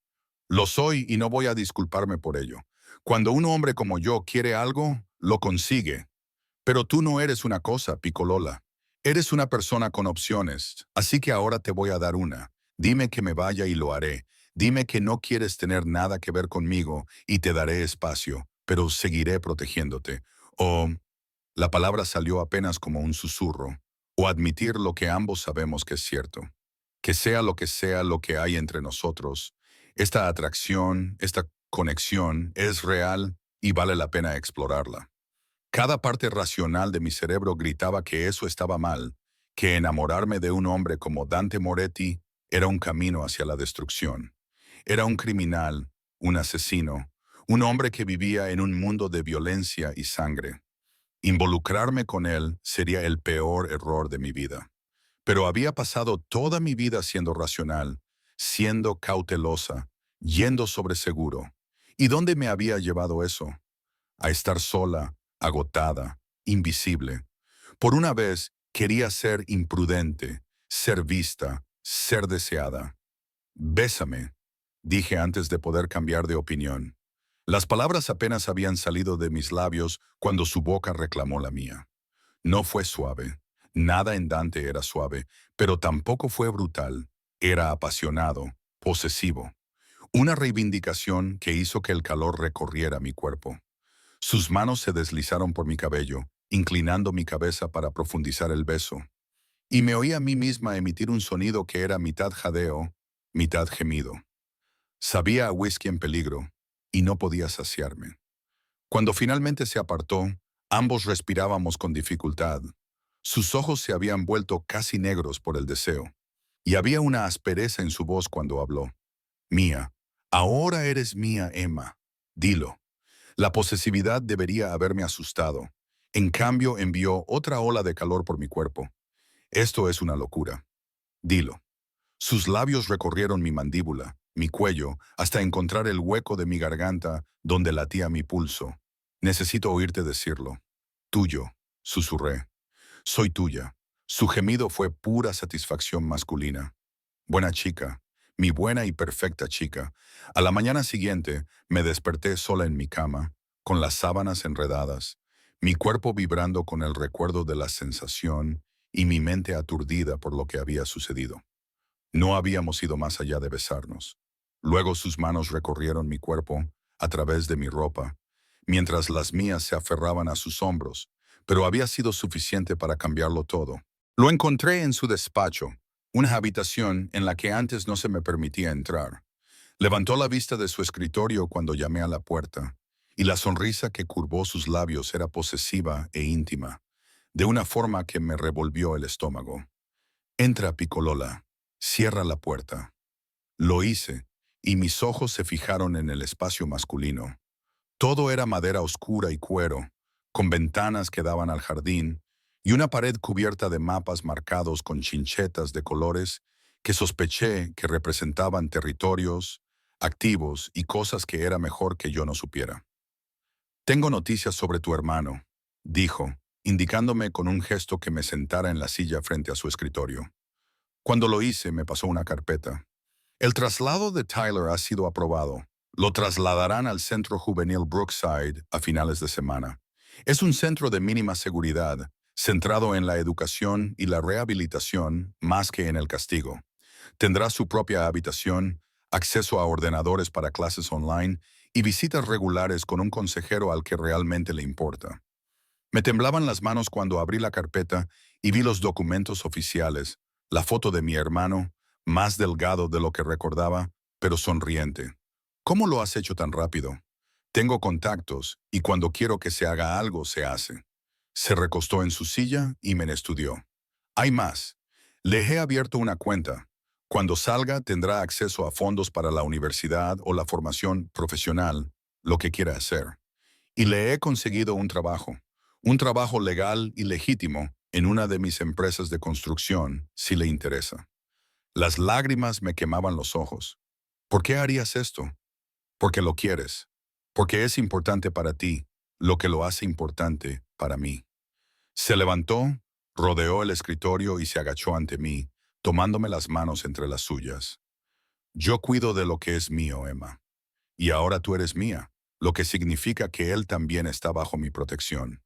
Lo soy y no voy a disculparme por ello. Cuando un hombre como yo quiere algo, lo consigue. Pero tú no eres una cosa, Picolola. Eres una persona con opciones, así que ahora te voy a dar una. Dime que me vaya y lo haré. Dime que no quieres tener nada que ver conmigo y te daré espacio, pero seguiré protegiéndote. O, la palabra salió apenas como un susurro, o admitir lo que ambos sabemos que es cierto. Que sea lo que hay entre nosotros, esta atracción, esta conexión es real y vale la pena explorarla. Cada parte racional de mi cerebro gritaba que eso estaba mal, que enamorarme de un hombre como Dante Moretti era un camino hacia la destrucción. Era un criminal, un asesino, un hombre que vivía en un mundo de violencia y sangre. Involucrarme con él sería el peor error de mi vida. Pero había pasado toda mi vida siendo racional, siendo cautelosa, yendo sobre seguro. ¿Y dónde me había llevado eso? A estar sola, agotada, invisible. Por una vez quería ser imprudente, ser vista, ser deseada. Bésame, dije antes de poder cambiar de opinión. Las palabras apenas habían salido de mis labios cuando su boca reclamó la mía. No fue suave. Nada en Dante era suave, pero tampoco fue brutal. Era apasionado, posesivo. Una reivindicación que hizo que el calor recorriera mi cuerpo. Sus manos se deslizaron por mi cabello, inclinando mi cabeza para profundizar el beso. Y me oí a mí misma emitir un sonido que era mitad jadeo, mitad gemido. Sabía a whisky en peligro, y no podía saciarme. Cuando finalmente se apartó, ambos respirábamos con dificultad. Sus ojos se habían vuelto casi negros por el deseo, y había una aspereza en su voz cuando habló. Mía, ahora eres mía, Emma. Dilo. La posesividad debería haberme asustado. En cambio, envió otra ola de calor por mi cuerpo. Esto es una locura. Dilo. Sus labios recorrieron mi mandíbula, mi cuello, hasta encontrar el hueco de mi garganta donde latía mi pulso. Necesito oírte decirlo. Tuyo, susurré. Soy tuya. Su gemido fue pura satisfacción masculina. Buena chica, mi buena y perfecta chica. A la mañana siguiente me desperté sola en mi cama, con las sábanas enredadas, mi cuerpo vibrando con el recuerdo de la sensación y mi mente aturdida por lo que había sucedido. No habíamos ido más allá de besarnos. Luego sus manos recorrieron mi cuerpo a través de mi ropa, mientras las mías se aferraban a sus hombros, pero había sido suficiente para cambiarlo todo. Lo encontré en su despacho, una habitación en la que antes no se me permitía entrar. Levantó la vista de su escritorio cuando llamé a la puerta, y la sonrisa que curvó sus labios era posesiva e íntima, de una forma que me revolvió el estómago. Entra, Picolola. Cierra la puerta. Lo hice, y mis ojos se fijaron en el espacio masculino. Todo era madera oscura y cuero, con ventanas que daban al jardín, y una pared cubierta de mapas marcados con chinchetas de colores que sospeché que representaban territorios, activos y cosas que era mejor que yo no supiera. Tengo noticias sobre tu hermano, dijo, indicándome con un gesto que me sentara en la silla frente a su escritorio. Cuando lo hice, me pasó una carpeta. El traslado de Tyler ha sido aprobado. Lo trasladarán al Centro Juvenil Brookside a finales de semana. Es un centro de mínima seguridad, centrado en la educación y la rehabilitación más que en el castigo. Tendrá su propia habitación, acceso a ordenadores para clases online y visitas regulares con un consejero al que realmente le importa. Me temblaban las manos cuando abrí la carpeta y vi los documentos oficiales, la foto de mi hermano, más delgado de lo que recordaba, pero sonriente. ¿Cómo lo has hecho tan rápido? Tengo contactos y cuando quiero que se haga algo, se hace. Se recostó en su silla y me estudió. Hay más. Le he abierto una cuenta. Cuando salga tendrá acceso a fondos para la universidad o la formación profesional, lo que quiera hacer. Y le he conseguido un trabajo legal y legítimo en una de mis empresas de construcción, si le interesa. Las lágrimas me quemaban los ojos. ¿Por qué harías esto? Porque lo quieres. Porque es importante para ti, lo que lo hace importante para mí. Se levantó, rodeó el escritorio y se agachó ante mí, tomándome las manos entre las suyas. Yo cuido de lo que es mío, Emma. Y ahora tú eres mía, lo que significa que él también está bajo mi protección.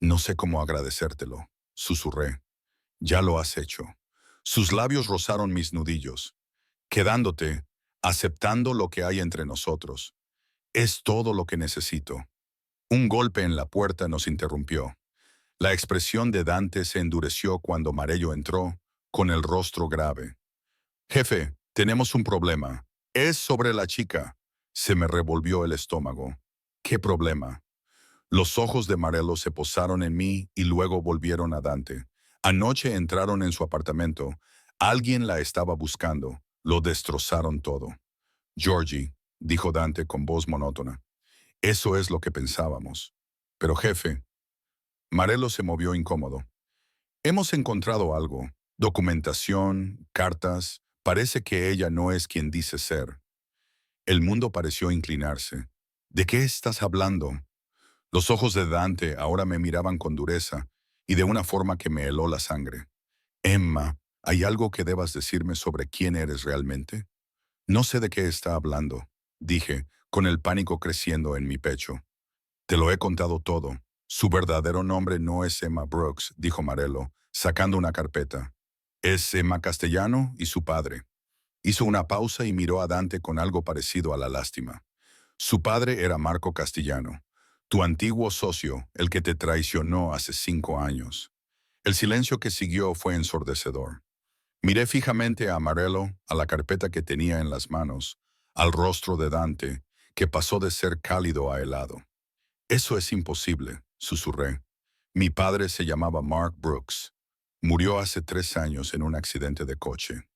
No sé cómo agradecértelo, susurré. Ya lo has hecho. Sus labios rozaron mis nudillos. Quedándote, aceptando lo que hay entre nosotros. Es todo lo que necesito. Un golpe en la puerta nos interrumpió. La expresión de Dante se endureció cuando Marello entró, con el rostro grave. Jefe, tenemos un problema. Es sobre la chica. Se me revolvió el estómago. ¿Qué problema? Los ojos de Marello se posaron en mí y luego volvieron a Dante. Anoche entraron en su apartamento. Alguien la estaba buscando. Lo destrozaron todo. Georgie, dijo Dante con voz monótona. Eso es lo que pensábamos. Pero jefe, Marello se movió incómodo. Hemos encontrado algo. Documentación, cartas. Parece que ella no es quien dice ser. El mundo pareció inclinarse. ¿De qué estás hablando? Los ojos de Dante ahora me miraban con dureza y de una forma que me heló la sangre. Emma, ¿Hay algo que debas decirme sobre quién eres realmente? No sé de qué está hablando, dije, con el pánico creciendo en mi pecho. Te lo he contado todo. Su verdadero nombre no es Emma Brooks, dijo Marelo, sacando una carpeta. Es Emma Castellano y su padre. Hizo una pausa y miró a Dante con algo parecido a la lástima. Su padre era Marco Castellano, tu antiguo socio, el que te traicionó hace 5 años. El silencio que siguió fue ensordecedor. Miré fijamente a Marelo, a la carpeta que tenía en las manos, al rostro de Dante, que pasó de ser cálido a helado. Eso es imposible, susurré. Mi padre se llamaba Mark Brooks. Murió hace 3 años en un accidente de coche.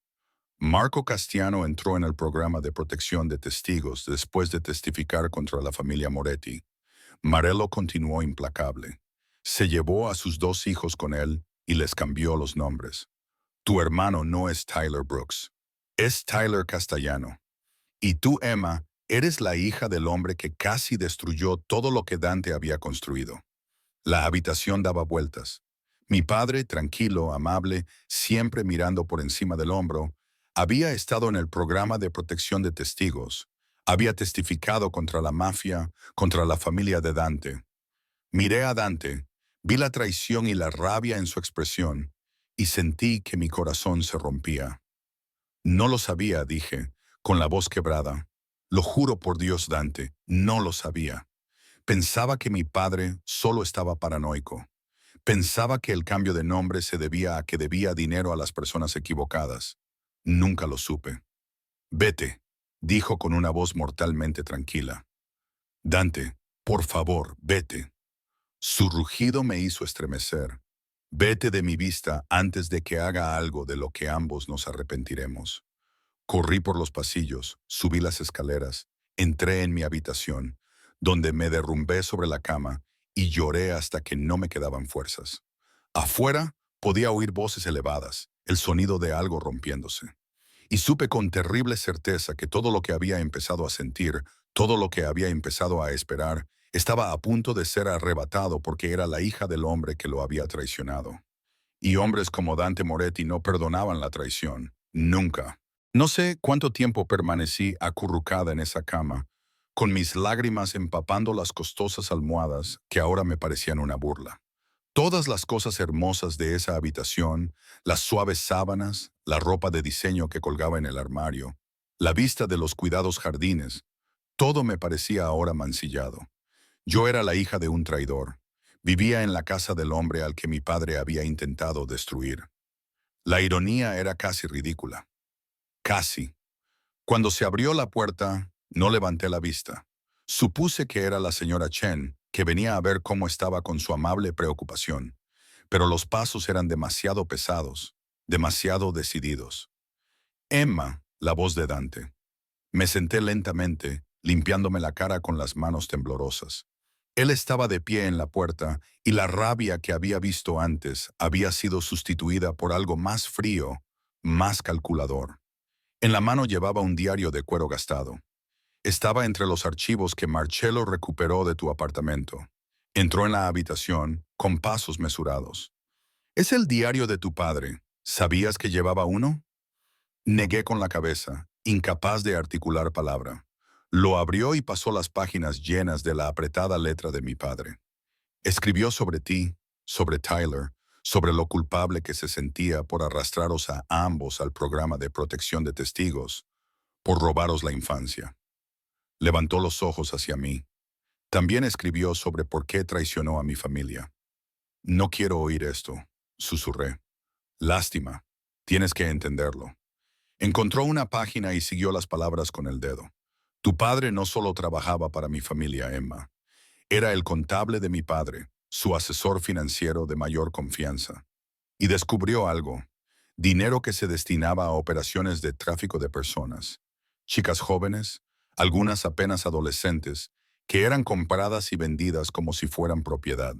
Marco Castiano entró en el programa de protección de testigos después de testificar contra la familia Moretti. Marello continuó implacable. Se llevó a sus 2 hijos con él y les cambió los nombres. Tu hermano no es Tyler Brooks. Es Tyler Castellano. Y tú, Emma, eres la hija del hombre que casi destruyó todo lo que Dante había construido. La habitación daba vueltas. Mi padre, tranquilo, amable, siempre mirando por encima del hombro, había estado en el programa de protección de testigos. Había testificado contra la mafia, contra la familia de Dante. Miré a Dante, vi la traición y la rabia en su expresión, y sentí que mi corazón se rompía. No lo sabía, dije, con la voz quebrada. Lo juro por Dios, Dante, no lo sabía. Pensaba que mi padre solo estaba paranoico. Pensaba que el cambio de nombre se debía a que debía dinero a las personas equivocadas. Nunca lo supe. Vete, dijo con una voz mortalmente tranquila. Dante, por favor, vete. Su rugido me hizo estremecer. Vete de mi vista antes de que haga algo de lo que ambos nos arrepentiremos. Corrí por los pasillos, subí las escaleras, entré en mi habitación, donde me derrumbé sobre la cama y lloré hasta que no me quedaban fuerzas. Afuera podía oír voces elevadas, el sonido de algo rompiéndose. Y supe con terrible certeza que todo lo que había empezado a sentir, todo lo que había empezado a esperar, estaba a punto de ser arrebatado porque era la hija del hombre que lo había traicionado. Y hombres como Dante Moretti no perdonaban la traición, nunca. No sé cuánto tiempo permanecí acurrucada en esa cama, con mis lágrimas empapando las costosas almohadas que ahora me parecían una burla. Todas las cosas hermosas de esa habitación, las suaves sábanas, la ropa de diseño que colgaba en el armario, la vista de los cuidados jardines, todo me parecía ahora mancillado. Yo era la hija de un traidor. Vivía en la casa del hombre al que mi padre había intentado destruir. La ironía era casi ridícula. Casi. Cuando se abrió la puerta, no levanté la vista. Supuse que era la señora Chen, que venía a ver cómo estaba con su amable preocupación, pero los pasos eran demasiado pesados, demasiado decididos. Emma, la voz de Dante. Me senté lentamente, limpiándome la cara con las manos temblorosas. Él estaba de pie en la puerta y la rabia que había visto antes había sido sustituida por algo más frío, más calculador. En la mano llevaba un diario de cuero gastado. Estaba entre los archivos que Marcello recuperó de tu apartamento. Entró en la habitación con pasos mesurados. «Es el diario de tu padre. ¿Sabías que llevaba uno?» Negué con la cabeza, incapaz de articular palabra. Lo abrió y pasó las páginas llenas de la apretada letra de mi padre. Escribió sobre ti, sobre Tyler, sobre lo culpable que se sentía por arrastraros a ambos al programa de protección de testigos, por robaros la infancia. Levantó los ojos hacia mí. También escribió sobre por qué traicionó a mi familia. No quiero oír esto, susurré. Lástima, tienes que entenderlo. Encontró una página y siguió las palabras con el dedo. Tu padre no solo trabajaba para mi familia, Emma. Era el contable de mi padre, su asesor financiero de mayor confianza. Y descubrió algo. Dinero que se destinaba a operaciones de tráfico de personas. Chicas jóvenes, algunas apenas adolescentes, que eran compradas y vendidas como si fueran propiedad.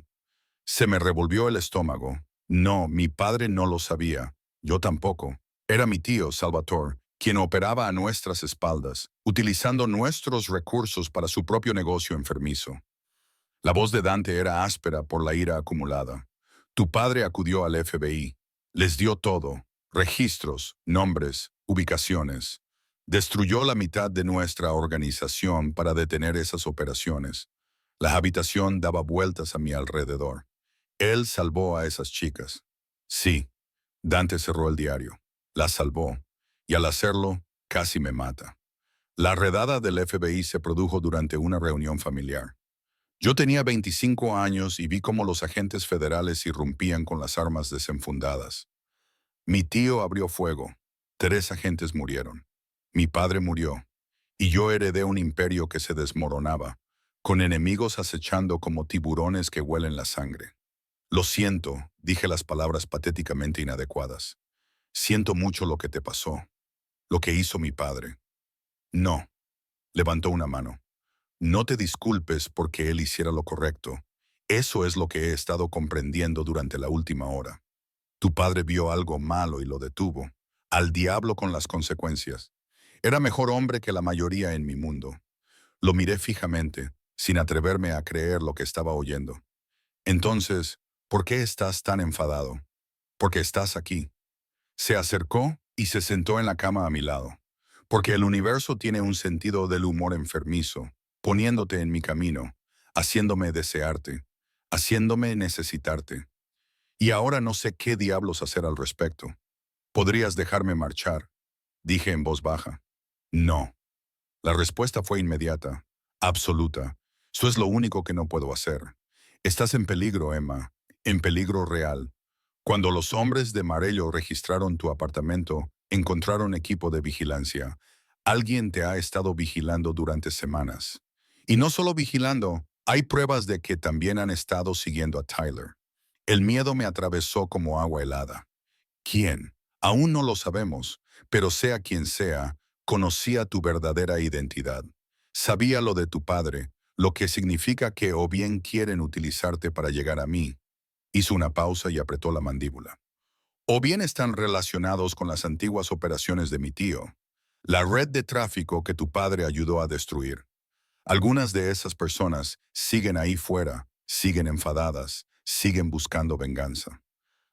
Se me revolvió el estómago. No, mi padre no lo sabía. Yo tampoco. Era mi tío, Salvatore, quien operaba a nuestras espaldas, utilizando nuestros recursos para su propio negocio enfermizo. La voz de Dante era áspera por la ira acumulada. Tu padre acudió al FBI. Les dio todo. registros, nombres, ubicaciones. Destruyó la mitad de nuestra organización para detener esas operaciones. La habitación daba vueltas a mi alrededor. Él salvó a esas chicas. Sí, Dante cerró el diario. Las salvó. Y al hacerlo, casi me mata. La redada del FBI se produjo durante una reunión familiar. Yo tenía 25 años y vi cómo los agentes federales irrumpían con las armas desenfundadas. Mi tío abrió fuego. 3 agentes murieron. Mi padre murió. Y yo heredé un imperio que se desmoronaba, con enemigos acechando como tiburones que huelen la sangre. Lo siento, dije las palabras patéticamente inadecuadas. Siento mucho lo que te pasó, lo que hizo mi padre. No, levantó una mano. No te disculpes porque él hiciera lo correcto. Eso es lo que he estado comprendiendo durante la última hora. Tu padre vio algo malo y lo detuvo. Al diablo con las consecuencias. Era mejor hombre que la mayoría en mi mundo. Lo miré fijamente, sin atreverme a creer lo que estaba oyendo. Entonces, ¿por qué estás tan enfadado? Porque estás aquí. Se acercó y se sentó en la cama a mi lado. Porque el universo tiene un sentido del humor enfermizo, poniéndote en mi camino, haciéndome desearte, haciéndome necesitarte. Y ahora no sé qué diablos hacer al respecto. ¿Podrías dejarme marchar? Dije en voz baja. No. La respuesta fue inmediata, absoluta. Eso es lo único que no puedo hacer. Estás en peligro, Emma, en peligro real. Cuando los hombres de Marello registraron tu apartamento, encontraron equipo de vigilancia. Alguien te ha estado vigilando durante semanas. Y no solo vigilando, hay pruebas de que también han estado siguiendo a Tyler. El miedo me atravesó como agua helada. ¿Quién? Aún no lo sabemos, pero sea quien sea, conocía tu verdadera identidad. Sabía lo de tu padre, lo que significa que o bien quieren utilizarte para llegar a mí. Hizo una pausa y apretó la mandíbula. O bien están relacionados con las antiguas operaciones de mi tío, la red de tráfico que tu padre ayudó a destruir. Algunas de esas personas siguen ahí fuera, siguen enfadadas, siguen buscando venganza.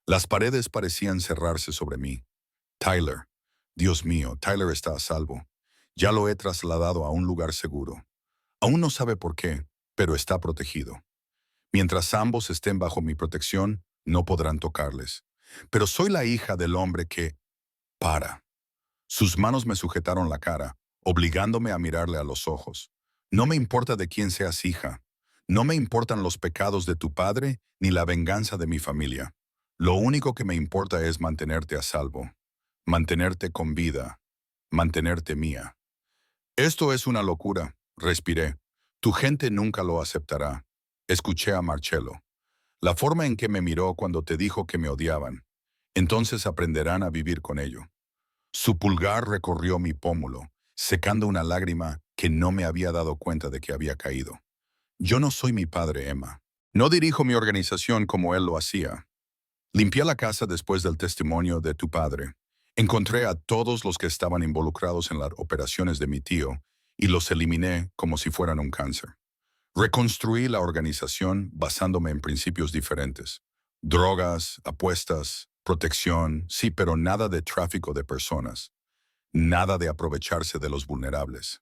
Las paredes parecían cerrarse sobre mí. Tyler. Dios mío, Tyler está a salvo. Ya lo he trasladado a un lugar seguro. Aún no sabe por qué, pero está protegido. Mientras ambos estén bajo mi protección, no podrán tocarles. Pero soy la hija del hombre que... Para. Sus manos me sujetaron la cara, obligándome a mirarle a los ojos. No me importa de quién seas hija. No me importan los pecados de tu padre ni la venganza de mi familia. Lo único que me importa es mantenerte a salvo, mantenerte con vida, mantenerte mía. Esto es una locura, respiré. Tu gente nunca lo aceptará. Escuché a Marcello. La forma en que me miró cuando te dijo que me odiaban. Entonces aprenderán a vivir con ello. Su pulgar recorrió mi pómulo, secando una lágrima que no me había dado cuenta de que había caído. Yo no soy mi padre, Emma. No dirijo mi organización como él lo hacía. Limpié la casa después del testimonio de tu padre. Encontré a todos los que estaban involucrados en las operaciones de mi tío y los eliminé como si fueran un cáncer. Reconstruí la organización basándome en principios diferentes. Drogas, apuestas, protección, sí, pero nada de tráfico de personas. Nada de aprovecharse de los vulnerables.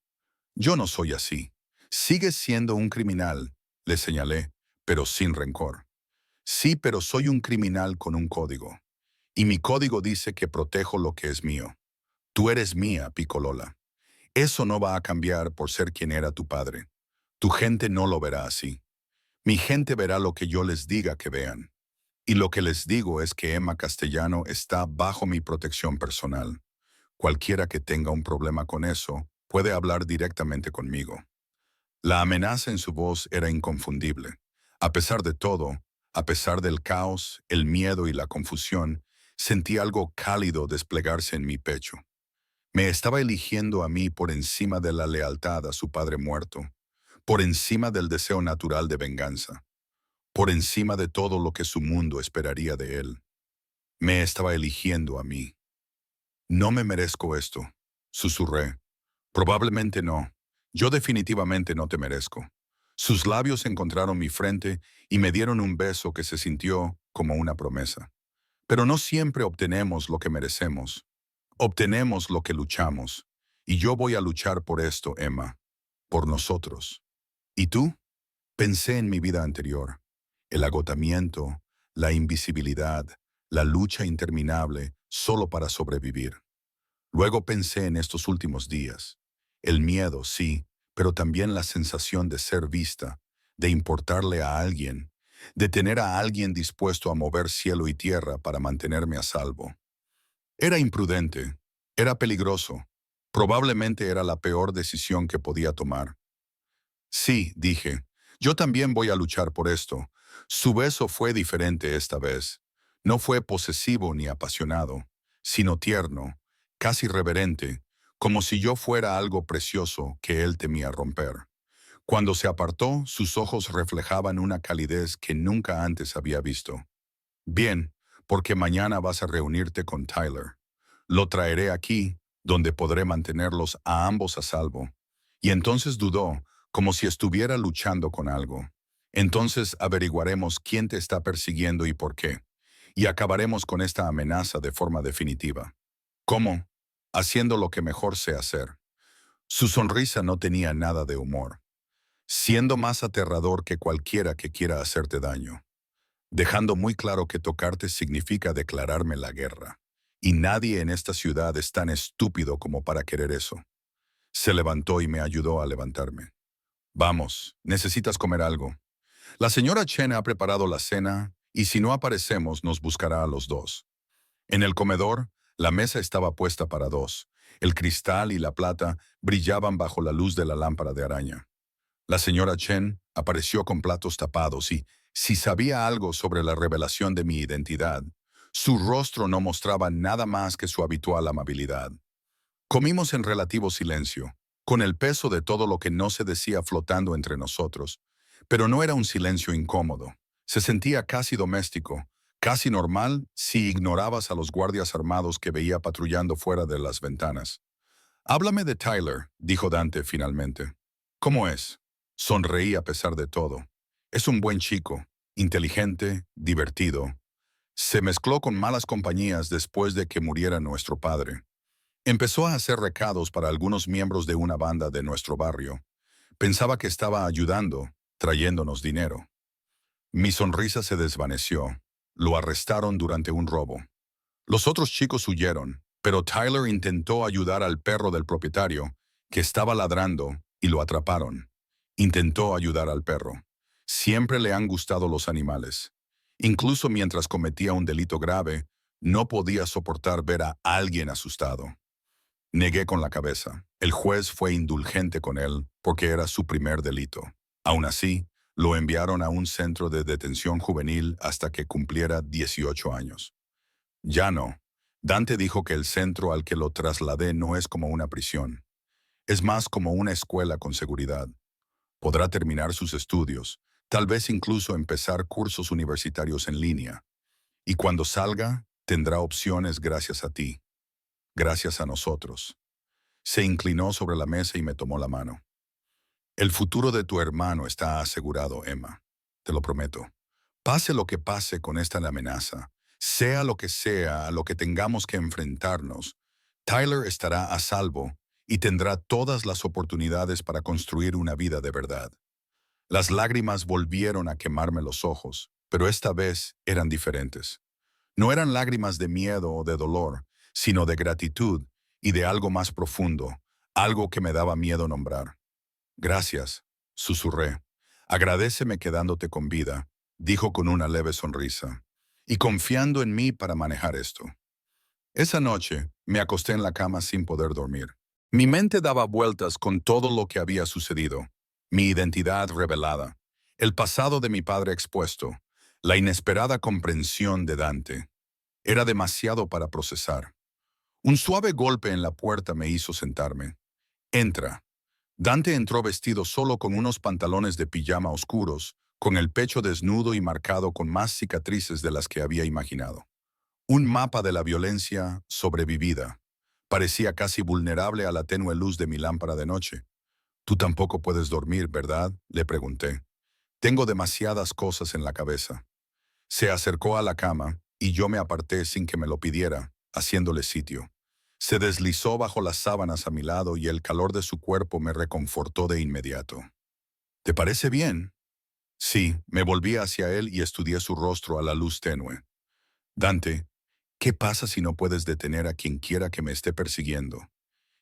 Yo no soy así. Sigues siendo un criminal, le señalé, pero sin rencor. Sí, pero soy un criminal con un código. Y mi código dice que protejo lo que es mío. Tú eres mía, Picolola. Eso no va a cambiar por ser quien era tu padre. Tu gente no lo verá así. Mi gente verá lo que yo les diga que vean. Y lo que les digo es que Emma Castellano está bajo mi protección personal. Cualquiera que tenga un problema con eso puede hablar directamente conmigo. La amenaza en su voz era inconfundible. A pesar de todo, a pesar del caos, el miedo y la confusión, sentí algo cálido desplegarse en mi pecho. Me estaba eligiendo a mí por encima de la lealtad a su padre muerto, por encima del deseo natural de venganza, por encima de todo lo que su mundo esperaría de él. Me estaba eligiendo a mí. No me merezco esto, susurré. Probablemente no. Yo definitivamente no te merezco. Sus labios encontraron mi frente y me dieron un beso que se sintió como una promesa. Pero no siempre obtenemos lo que merecemos. Obtenemos lo que luchamos. Y yo voy a luchar por esto, Emma. Por nosotros. ¿Y tú? Pensé en mi vida anterior. El agotamiento, la invisibilidad, la lucha interminable solo para sobrevivir. Luego pensé en estos últimos días. El miedo, sí, pero también la sensación de ser vista, de importarle a alguien, de tener a alguien dispuesto a mover cielo y tierra para mantenerme a salvo. Era imprudente, era peligroso, probablemente era la peor decisión que podía tomar. Sí, dije, yo también voy a luchar por esto. Su beso fue diferente esta vez. No fue posesivo ni apasionado, sino tierno, casi reverente, como si yo fuera algo precioso que él temía romper. Cuando se apartó, sus ojos reflejaban una calidez que nunca antes había visto. Bien, porque mañana vas a reunirte con Tyler. Lo traeré aquí, donde podré mantenerlos a ambos a salvo. Y entonces dudó, como si estuviera luchando con algo. Entonces averiguaremos quién te está persiguiendo y por qué. Y acabaremos con esta amenaza de forma definitiva. ¿Cómo? Haciendo lo que mejor sé hacer. Su sonrisa no tenía nada de humor, siendo más aterrador que cualquiera que quiera hacerte daño, dejando muy claro que tocarte significa declararme la guerra. Y nadie en esta ciudad es tan estúpido como para querer eso. Se levantó y me ayudó a levantarme. Vamos, necesitas comer algo. La señora Chen ha preparado la cena y si no aparecemos nos buscará a los dos. En el comedor, la mesa estaba puesta para dos. El cristal y la plata brillaban bajo la luz de la lámpara de araña. La señora Chen apareció con platos tapados y, si sabía algo sobre la revelación de mi identidad, su rostro no mostraba nada más que su habitual amabilidad. Comimos en relativo silencio, con el peso de todo lo que no se decía flotando entre nosotros, pero no era un silencio incómodo. Se sentía casi doméstico, casi normal si ignorabas a los guardias armados que veía patrullando fuera de las ventanas. Háblame de Tyler, dijo Dante finalmente. ¿Cómo es? Sonreí a pesar de todo. Es un buen chico, inteligente, divertido. Se mezcló con malas compañías después de que muriera nuestro padre. Empezó a hacer recados para algunos miembros de una banda de nuestro barrio. Pensaba que estaba ayudando, trayéndonos dinero. Mi sonrisa se desvaneció. Lo arrestaron durante un robo. Los otros chicos huyeron, pero Tyler intentó ayudar al perro del propietario, que estaba ladrando, y lo atraparon. Intentó ayudar al perro. Siempre le han gustado los animales. Incluso mientras cometía un delito grave, no podía soportar ver a alguien asustado. Negué con la cabeza. El juez fue indulgente con él porque era su primer delito. Aún así, lo enviaron a un centro de detención juvenil hasta que cumpliera 18 años. Ya no. Dante dijo que el centro al que lo trasladé no es como una prisión. Es más como una escuela con seguridad. Podrá terminar sus estudios, tal vez incluso empezar cursos universitarios en línea. Y cuando salga, tendrá opciones gracias a ti. Gracias a nosotros. Se inclinó sobre la mesa y me tomó la mano. El futuro de tu hermano está asegurado, Emma. Te lo prometo. Pase lo que pase con esta amenaza, sea lo que sea a lo que tengamos que enfrentarnos, Tyler estará a salvo y tendrá todas las oportunidades para construir una vida de verdad. Las lágrimas volvieron a quemarme los ojos, pero esta vez eran diferentes. No eran lágrimas de miedo o de dolor, sino de gratitud y de algo más profundo, algo que me daba miedo nombrar. Gracias, susurré. Agradéceme quedándote con vida, dijo con una leve sonrisa, y confiando en mí para manejar esto. Esa noche me acosté en la cama sin poder dormir. Mi mente daba vueltas con todo lo que había sucedido, mi identidad revelada, el pasado de mi padre expuesto, la inesperada comprensión de Dante. Era demasiado para procesar. Un suave golpe en la puerta me hizo sentarme. Entra. Dante entró vestido solo con unos pantalones de pijama oscuros, con el pecho desnudo y marcado con más cicatrices de las que había imaginado. Un mapa de la violencia sobrevivida. Parecía casi vulnerable a la tenue luz de mi lámpara de noche. «Tú tampoco puedes dormir, ¿verdad?», le pregunté. «Tengo demasiadas cosas en la cabeza». Se acercó a la cama y yo me aparté sin que me lo pidiera, haciéndole sitio. Se deslizó bajo las sábanas a mi lado y el calor de su cuerpo me reconfortó de inmediato. ¿Te parece bien? Sí, me volví hacia él y estudié su rostro a la luz tenue. Dante, ¿qué pasa si no puedes detener a quien quiera que me esté persiguiendo?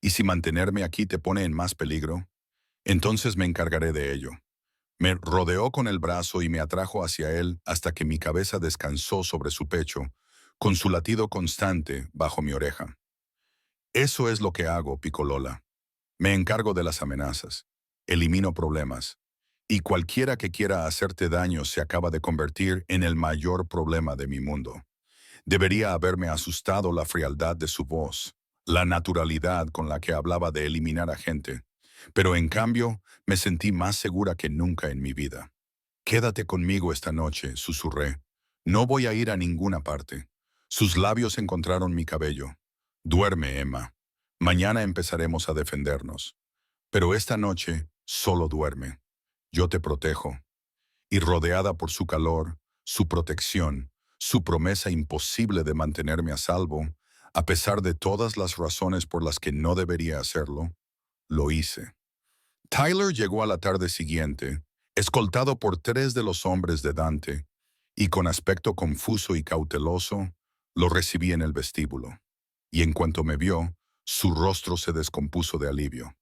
¿Y si mantenerme aquí te pone en más peligro? Entonces me encargaré de ello. Me rodeó con el brazo y me atrajo hacia él hasta que mi cabeza descansó sobre su pecho, con su latido constante bajo mi oreja. Eso es lo que hago, Picolola. Me encargo de las amenazas. Elimino problemas. Y cualquiera que quiera hacerte daño se acaba de convertir en el mayor problema de mi mundo. Debería haberme asustado la frialdad de su voz, la naturalidad con la que hablaba de eliminar a gente, pero en cambio me sentí más segura que nunca en mi vida. Quédate conmigo esta noche, susurré. No voy a ir a ninguna parte. Sus labios encontraron mi cabello. Duerme, Emma. Mañana empezaremos a defendernos. Pero esta noche solo duerme. Yo te protejo. Y rodeada por su calor, su protección, su promesa imposible de mantenerme a salvo, a pesar de todas las razones por las que no debería hacerlo, lo hice. Tyler llegó a la tarde siguiente, escoltado por 3 de los hombres de Dante, y con aspecto confuso y cauteloso, lo recibí en el vestíbulo. Y en cuanto me vio, su rostro se descompuso de alivio.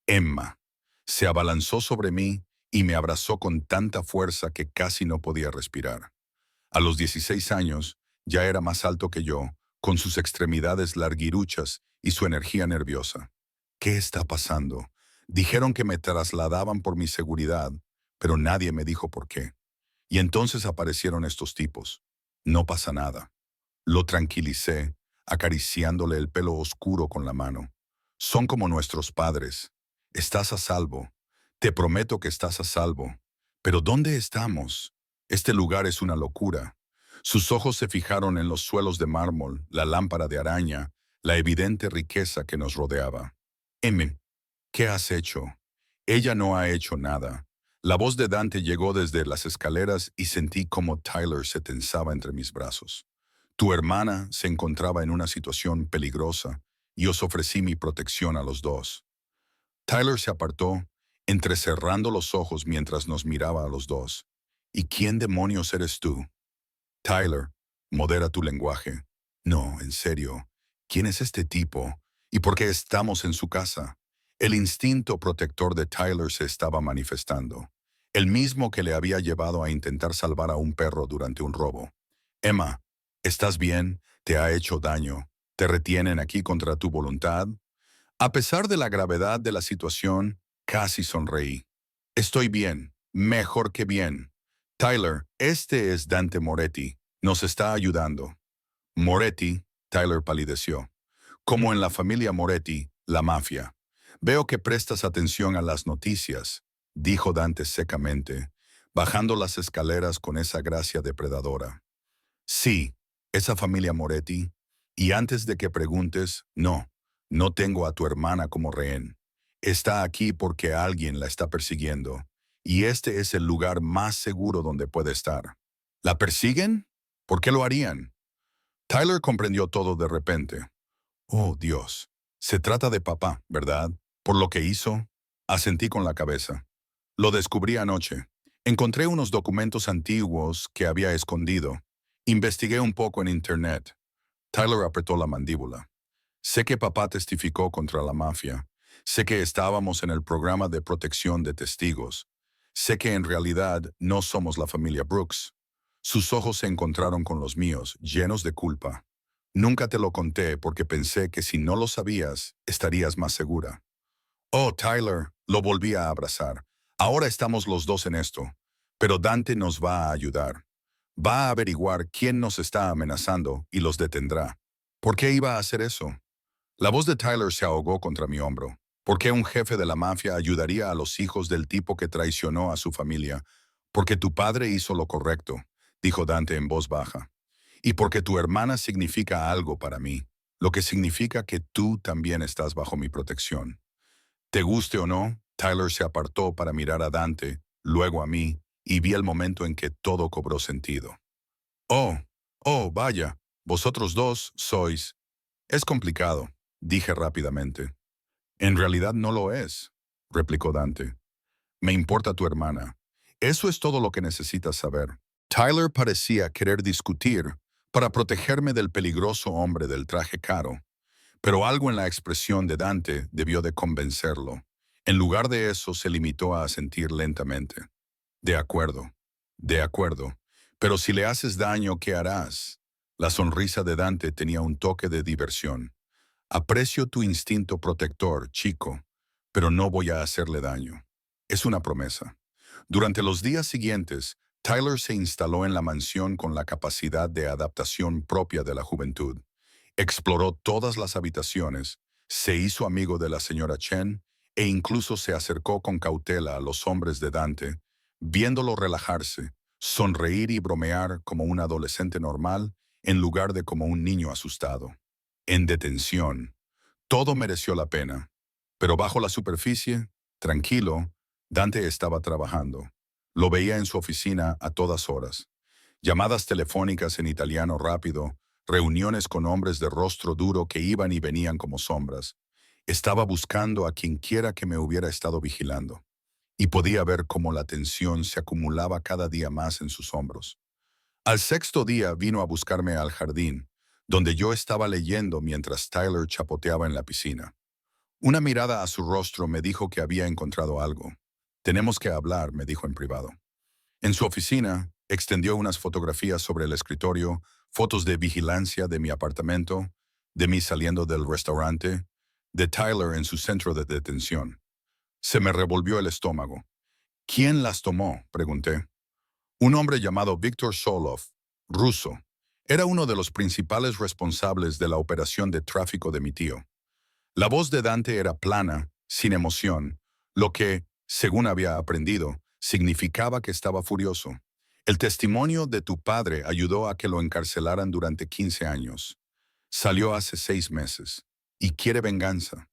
Emma se abalanzó sobre mí y me abrazó con tanta fuerza que casi no podía respirar. A los 16 años, ya era más alto que yo, con sus extremidades larguiruchas y su energía nerviosa. ¿Qué está pasando? Dijeron que me trasladaban por mi seguridad, pero nadie me dijo por qué. Y entonces aparecieron estos tipos. No pasa nada. Lo tranquilicé, acariciándole el pelo oscuro con la mano. Son como nuestros padres. Estás a salvo. Te prometo que estás a salvo. Pero ¿dónde estamos? Este lugar es una locura. Sus ojos se fijaron en los suelos de mármol, la lámpara de araña, la evidente riqueza que nos rodeaba. M, ¿qué has hecho? Ella no ha hecho nada. La voz de Dante llegó desde las escaleras y sentí como Tyler se tensaba entre mis brazos. Tu hermana se encontraba en una situación peligrosa y os ofrecí mi protección a los dos. Tyler se apartó, entrecerrando los ojos mientras nos miraba a los dos. ¿Y quién demonios eres tú? Tyler, modera tu lenguaje. No, en serio. ¿Quién es este tipo? ¿Y por qué estamos en su casa? El instinto protector de Tyler se estaba manifestando, el mismo que le había llevado a intentar salvar a un perro durante un robo. Emma, ¿estás bien? ¿Te ha hecho daño? ¿Te retienen aquí contra tu voluntad? A pesar de la gravedad de la situación, casi sonreí. Estoy bien, mejor que bien. Tyler, este es Dante Moretti. Nos está ayudando. Moretti, Tyler palideció. Como en la familia Moretti, la mafia. Veo que prestas atención a las noticias, dijo Dante secamente, bajando las escaleras con esa gracia depredadora. Sí, esa familia Moretti. Y antes de que preguntes, no, no tengo a tu hermana como rehén. Está aquí porque alguien la está persiguiendo, y este es el lugar más seguro donde puede estar. ¿La persiguen? ¿Por qué lo harían? Tyler comprendió todo de repente. Oh, Dios. Se trata de papá, ¿verdad? Por lo que hizo, asentí con la cabeza. Lo descubrí anoche. Encontré unos documentos antiguos que había escondido. Investigué un poco en Internet. Tyler apretó la mandíbula. Sé que papá testificó contra la mafia. Sé que estábamos en el programa de protección de testigos. Sé que en realidad no somos la familia Brooks. Sus ojos se encontraron con los míos, llenos de culpa. Nunca te lo conté porque pensé que si no lo sabías, estarías más segura. Oh, Tyler, lo volví a abrazar. Ahora estamos los dos en esto. Pero Dante nos va a ayudar. Va a averiguar quién nos está amenazando y los detendrá. ¿Por qué iba a hacer eso? La voz de Tyler se ahogó contra mi hombro. ¿Por qué un jefe de la mafia ayudaría a los hijos del tipo que traicionó a su familia? Porque tu padre hizo lo correcto, dijo Dante en voz baja. Y porque tu hermana significa algo para mí, lo que significa que tú también estás bajo mi protección. Te guste o no, Tyler se apartó para mirar a Dante, luego a mí, y vi el momento en que todo cobró sentido. Oh, Oh, vaya, vosotros dos sois. Es complicado, dije rápidamente. En realidad no lo es, replicó Dante. Me importa tu hermana. Eso es todo lo que necesitas saber. Tyler parecía querer discutir para protegerme del peligroso hombre del traje caro, pero algo en la expresión de Dante debió de convencerlo. En lugar de eso, se limitó a asentir lentamente. De acuerdo, de acuerdo. Pero si le haces daño, ¿qué harás? La sonrisa de Dante tenía un toque de diversión. Aprecio tu instinto protector, chico, pero no voy a hacerle daño. Es una promesa. Durante los días siguientes, Tyler se instaló en la mansión con la capacidad de adaptación propia de la juventud. Exploró todas las habitaciones, se hizo amigo de la señora Chen e incluso se acercó con cautela a los hombres de Dante, viéndolo relajarse, sonreír y bromear como un adolescente normal en lugar de como un niño asustado. En detención, todo mereció la pena, pero bajo la superficie, tranquilo, Dante estaba trabajando. Lo veía en su oficina a todas horas. Llamadas telefónicas en italiano rápido, reuniones con hombres de rostro duro que iban y venían como sombras. Estaba buscando a quienquiera que me hubiera estado vigilando, y podía ver cómo la tensión se acumulaba cada día más en sus hombros. Al sexto día vino a buscarme al jardín, donde yo estaba leyendo mientras Tyler chapoteaba en la piscina. Una mirada a su rostro me dijo que había encontrado algo. Tenemos que hablar, me dijo en privado. En su oficina, extendió unas fotografías sobre el escritorio, fotos de vigilancia de mi apartamento, de mí saliendo del restaurante, de Tyler en su centro de detención. Se me revolvió el estómago. ¿Quién las tomó?, pregunté. Un hombre llamado Viktor Solov, ruso, era uno de los principales responsables de la operación de tráfico de mi tío. La voz de Dante era plana, sin emoción, lo que, según había aprendido, significaba que estaba furioso. El testimonio de tu padre ayudó a que lo encarcelaran durante 15 años. Salió hace 6 meses. Y quiere venganza.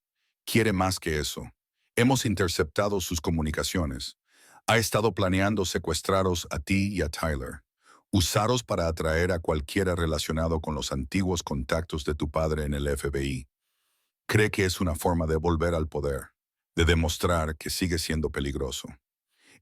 Quiere más que eso. Hemos interceptado sus comunicaciones. Ha estado planeando secuestraros a ti y a Tyler. Usaros para atraer a cualquiera relacionado con los antiguos contactos de tu padre en el FBI. Cree que es una forma de volver al poder, de demostrar que sigue siendo peligroso.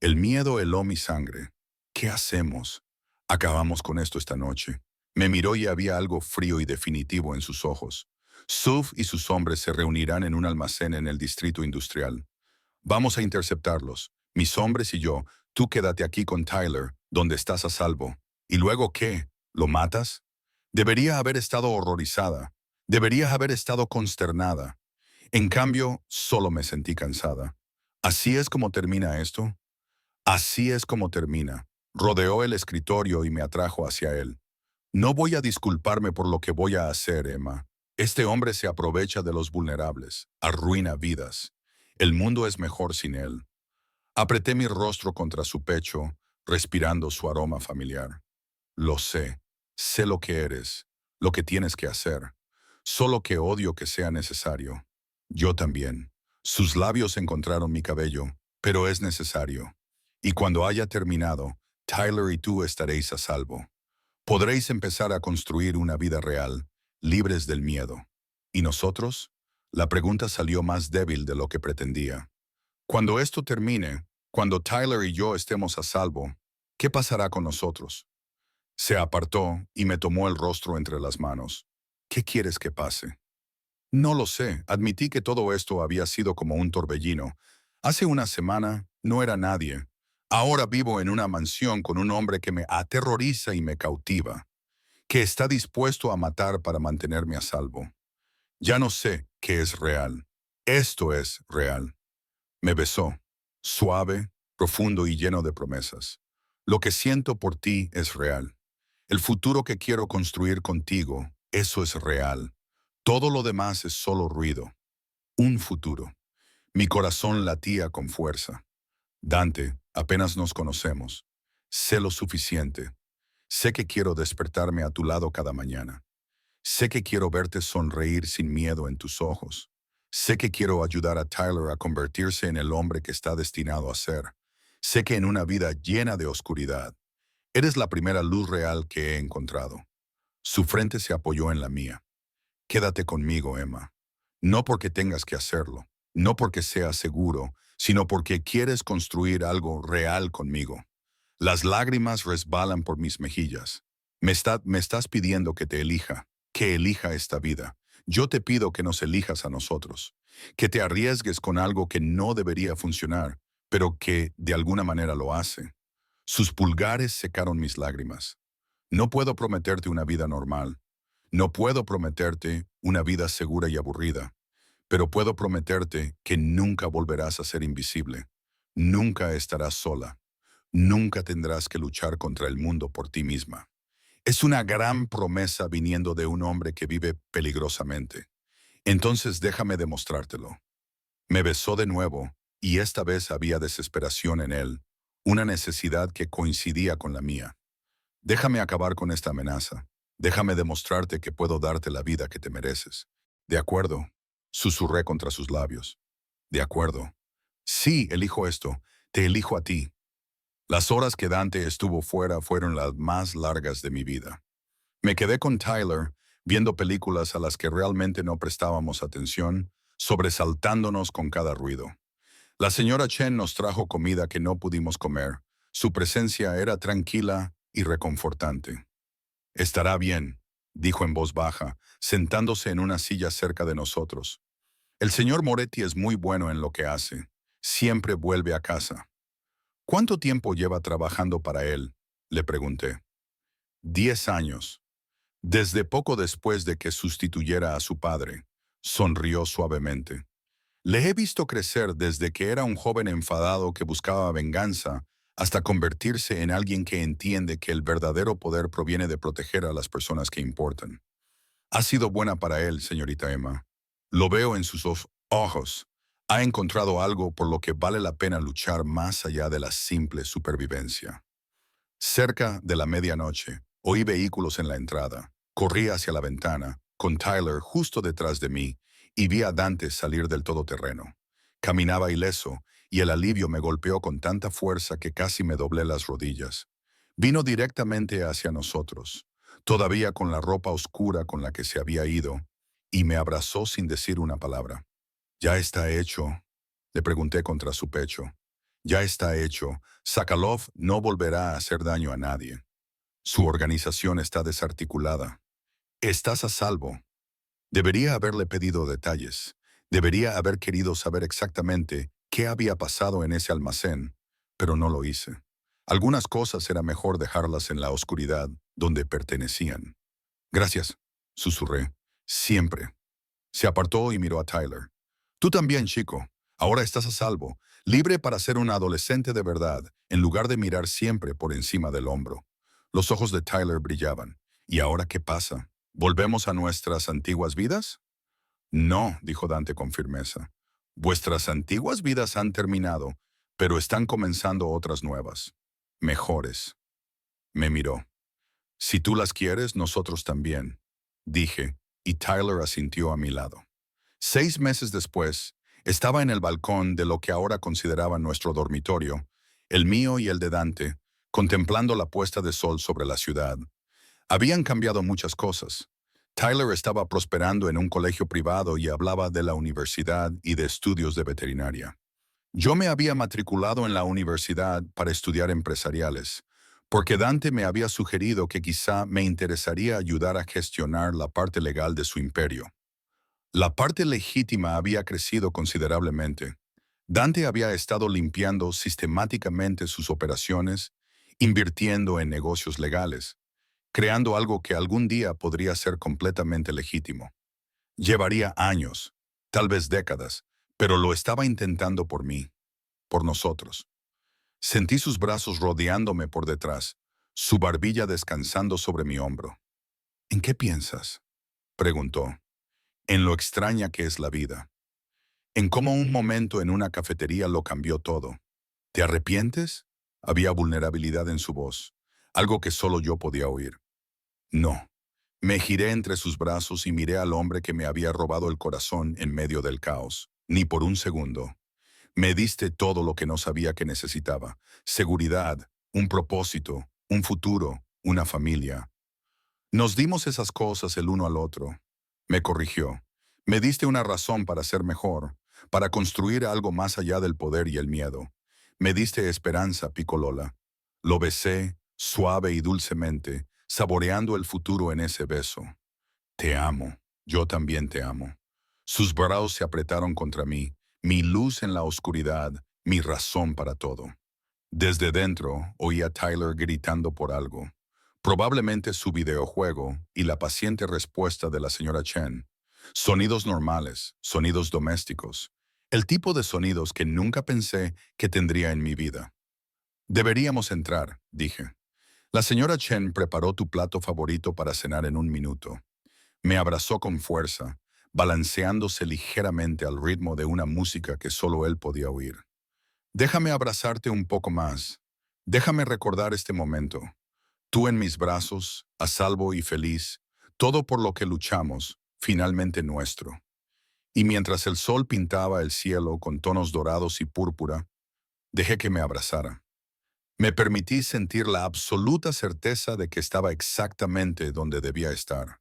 El miedo heló mi sangre. ¿Qué hacemos? Acabamos con esto esta noche. Me miró y había algo frío y definitivo en sus ojos. Suf y sus hombres se reunirán en un almacén en el distrito industrial. Vamos a interceptarlos. Mis hombres y yo. Tú quédate aquí con Tyler, donde estás a salvo. ¿Y luego qué? ¿Lo matas? Debería haber estado horrorizada. Debería haber estado consternada. En cambio, solo me sentí cansada. ¿Así es como termina esto? Así es como termina. Rodeó el escritorio y me atrajo hacia él. No voy a disculparme por lo que voy a hacer, Emma. Este hombre se aprovecha de los vulnerables, arruina vidas. El mundo es mejor sin él. Apreté mi rostro contra su pecho, respirando su aroma familiar. Lo sé lo que eres, lo que tienes que hacer. Solo que odio que sea necesario. Yo también. Sus labios encontraron mi cabello, pero es necesario. Y cuando haya terminado, Tyler y tú estaréis a salvo. Podréis empezar a construir una vida real, libres del miedo. ¿Y nosotros? La pregunta salió más débil de lo que pretendía. Cuando esto termine, cuando Tyler y yo estemos a salvo, ¿qué pasará con nosotros? Se apartó y me tomó el rostro entre las manos. ¿Qué quieres que pase? No lo sé, admití que todo esto había sido como un torbellino. Hace una semana no era nadie. Ahora vivo en una mansión con un hombre que me aterroriza y me cautiva, que está dispuesto a matar para mantenerme a salvo. Ya no sé qué es real. Esto es real. Me besó, suave, profundo y lleno de promesas. Lo que siento por ti es real. El futuro que quiero construir contigo, eso es real. Todo lo demás es solo ruido. Un futuro. Mi corazón latía con fuerza. Dante, apenas nos conocemos. Sé lo suficiente. Sé que quiero despertarme a tu lado cada mañana. Sé que quiero verte sonreír sin miedo en tus ojos. Sé que quiero ayudar a Tyler a convertirse en el hombre que está destinado a ser. Sé que en una vida llena de oscuridad, eres la primera luz real que he encontrado. Su frente se apoyó en la mía. Quédate conmigo, Emma. No porque tengas que hacerlo, no porque sea seguro, sino porque quieres construir algo real conmigo. Las lágrimas resbalan por mis mejillas. Me estás pidiendo que elija esta vida. Yo te pido que nos elijas a nosotros, que te arriesgues con algo que no debería funcionar, pero que de alguna manera lo hace. Sus pulgares secaron mis lágrimas. No puedo prometerte una vida normal. No puedo prometerte una vida segura y aburrida, pero puedo prometerte que nunca volverás a ser invisible. Nunca estarás sola. Nunca tendrás que luchar contra el mundo por ti misma. Es una gran promesa viniendo de un hombre que vive peligrosamente. Entonces déjame demostrártelo. Me besó de nuevo, y esta vez había desesperación en él, una necesidad que coincidía con la mía. Déjame acabar con esta amenaza. Déjame demostrarte que puedo darte la vida que te mereces. De acuerdo, susurré contra sus labios. De acuerdo. Sí, elijo esto. Te elijo a ti. Las horas que Dante estuvo fuera fueron las más largas de mi vida. Me quedé con Tyler, viendo películas a las que realmente no prestábamos atención, sobresaltándonos con cada ruido. La señora Chen nos trajo comida que no pudimos comer. Su presencia era tranquila y reconfortante. Estará bien, dijo en voz baja, sentándose en una silla cerca de nosotros. El señor Moretti es muy bueno en lo que hace. Siempre vuelve a casa. ¿Cuánto tiempo lleva trabajando para él?, le pregunté. 10 años. Desde poco después de que sustituyera a su padre, sonrió suavemente. Le he visto crecer desde que era un joven enfadado que buscaba venganza hasta convertirse en alguien que entiende que el verdadero poder proviene de proteger a las personas que importan. Ha sido buena para él, señorita Emma. Lo veo en sus ojos. Ha encontrado algo por lo que vale la pena luchar más allá de la simple supervivencia. Cerca de la medianoche, oí vehículos en la entrada. Corrí hacia la ventana, con Tyler justo detrás de mí, y vi a Dante salir del todoterreno. Caminaba ileso, y el alivio me golpeó con tanta fuerza que casi me doblé las rodillas. Vino directamente hacia nosotros, todavía con la ropa oscura con la que se había ido, y me abrazó sin decir una palabra. «¿Ya está hecho?», le pregunté contra su pecho. «Ya está hecho. Sakhalov no volverá a hacer daño a nadie. Su organización está desarticulada. Estás a salvo». Debería haberle pedido detalles. Debería haber querido saber exactamente qué había pasado en ese almacén, pero no lo hice. Algunas cosas era mejor dejarlas en la oscuridad, donde pertenecían. «Gracias», susurré. «Siempre». Se apartó y miró a Tyler. «Tú también, chico. Ahora estás a salvo, libre para ser un adolescente de verdad, en lugar de mirar siempre por encima del hombro». Los ojos de Tyler brillaban. «¿Y ahora qué pasa? ¿Volvemos a nuestras antiguas vidas?» «No», dijo Dante con firmeza. «Vuestras antiguas vidas han terminado, pero están comenzando otras nuevas. Mejores». Me miró. «Si tú las quieres, nosotros también», dije, y Tyler asintió a mi lado. 6 meses después, estaba en el balcón de lo que ahora consideraba nuestro dormitorio, el mío y el de Dante, contemplando la puesta de sol sobre la ciudad. Habían cambiado muchas cosas. Tyler estaba prosperando en un colegio privado y hablaba de la universidad y de estudios de veterinaria. Yo me había matriculado en la universidad para estudiar empresariales, porque Dante me había sugerido que quizá me interesaría ayudar a gestionar la parte legal de su imperio. La parte legítima había crecido considerablemente. Dante había estado limpiando sistemáticamente sus operaciones, invirtiendo en negocios legales, creando algo que algún día podría ser completamente legítimo. Llevaría años, tal vez décadas, pero lo estaba intentando por mí, por nosotros. Sentí sus brazos rodeándome por detrás, su barbilla descansando sobre mi hombro. «¿En qué piensas?», preguntó. «En lo extraña que es la vida. En cómo un momento en una cafetería lo cambió todo. ¿Te arrepientes?». Había vulnerabilidad en su voz, algo que solo yo podía oír. «No». Me giré entre sus brazos y miré al hombre que me había robado el corazón en medio del caos. Ni por un segundo. «Me diste todo lo que no sabía que necesitaba. Seguridad, un propósito, un futuro, una familia». Nos dimos esas cosas el uno al otro. Me corrigió. Me diste una razón para ser mejor, para construir algo más allá del poder y el miedo. Me diste esperanza, Picolola. Lo besé, suave y dulcemente, saboreando el futuro en ese beso. Te amo, yo también te amo. Sus brazos se apretaron contra mí, mi luz en la oscuridad, mi razón para todo. Desde dentro oí a Tyler gritando por algo, probablemente su videojuego y la paciente respuesta de la señora Chen. Sonidos normales, sonidos domésticos, el tipo de sonidos que nunca pensé que tendría en mi vida. Deberíamos entrar, dije. La señora Chen preparó tu plato favorito para cenar en un minuto. Me abrazó con fuerza, balanceándose ligeramente al ritmo de una música que solo él podía oír. Déjame abrazarte un poco más. Déjame recordar este momento. Tú en mis brazos, a salvo y feliz, todo por lo que luchamos, finalmente nuestro. Y mientras el sol pintaba el cielo con tonos dorados y púrpura, dejé que me abrazara. Me permití sentir la absoluta certeza de que estaba exactamente donde debía estar,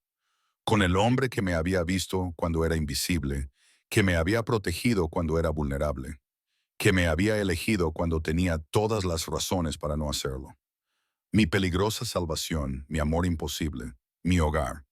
con el hombre que me había visto cuando era invisible, que me había protegido cuando era vulnerable, que me había elegido cuando tenía todas las razones para no hacerlo. Mi peligrosa salvación, mi amor imposible, mi hogar.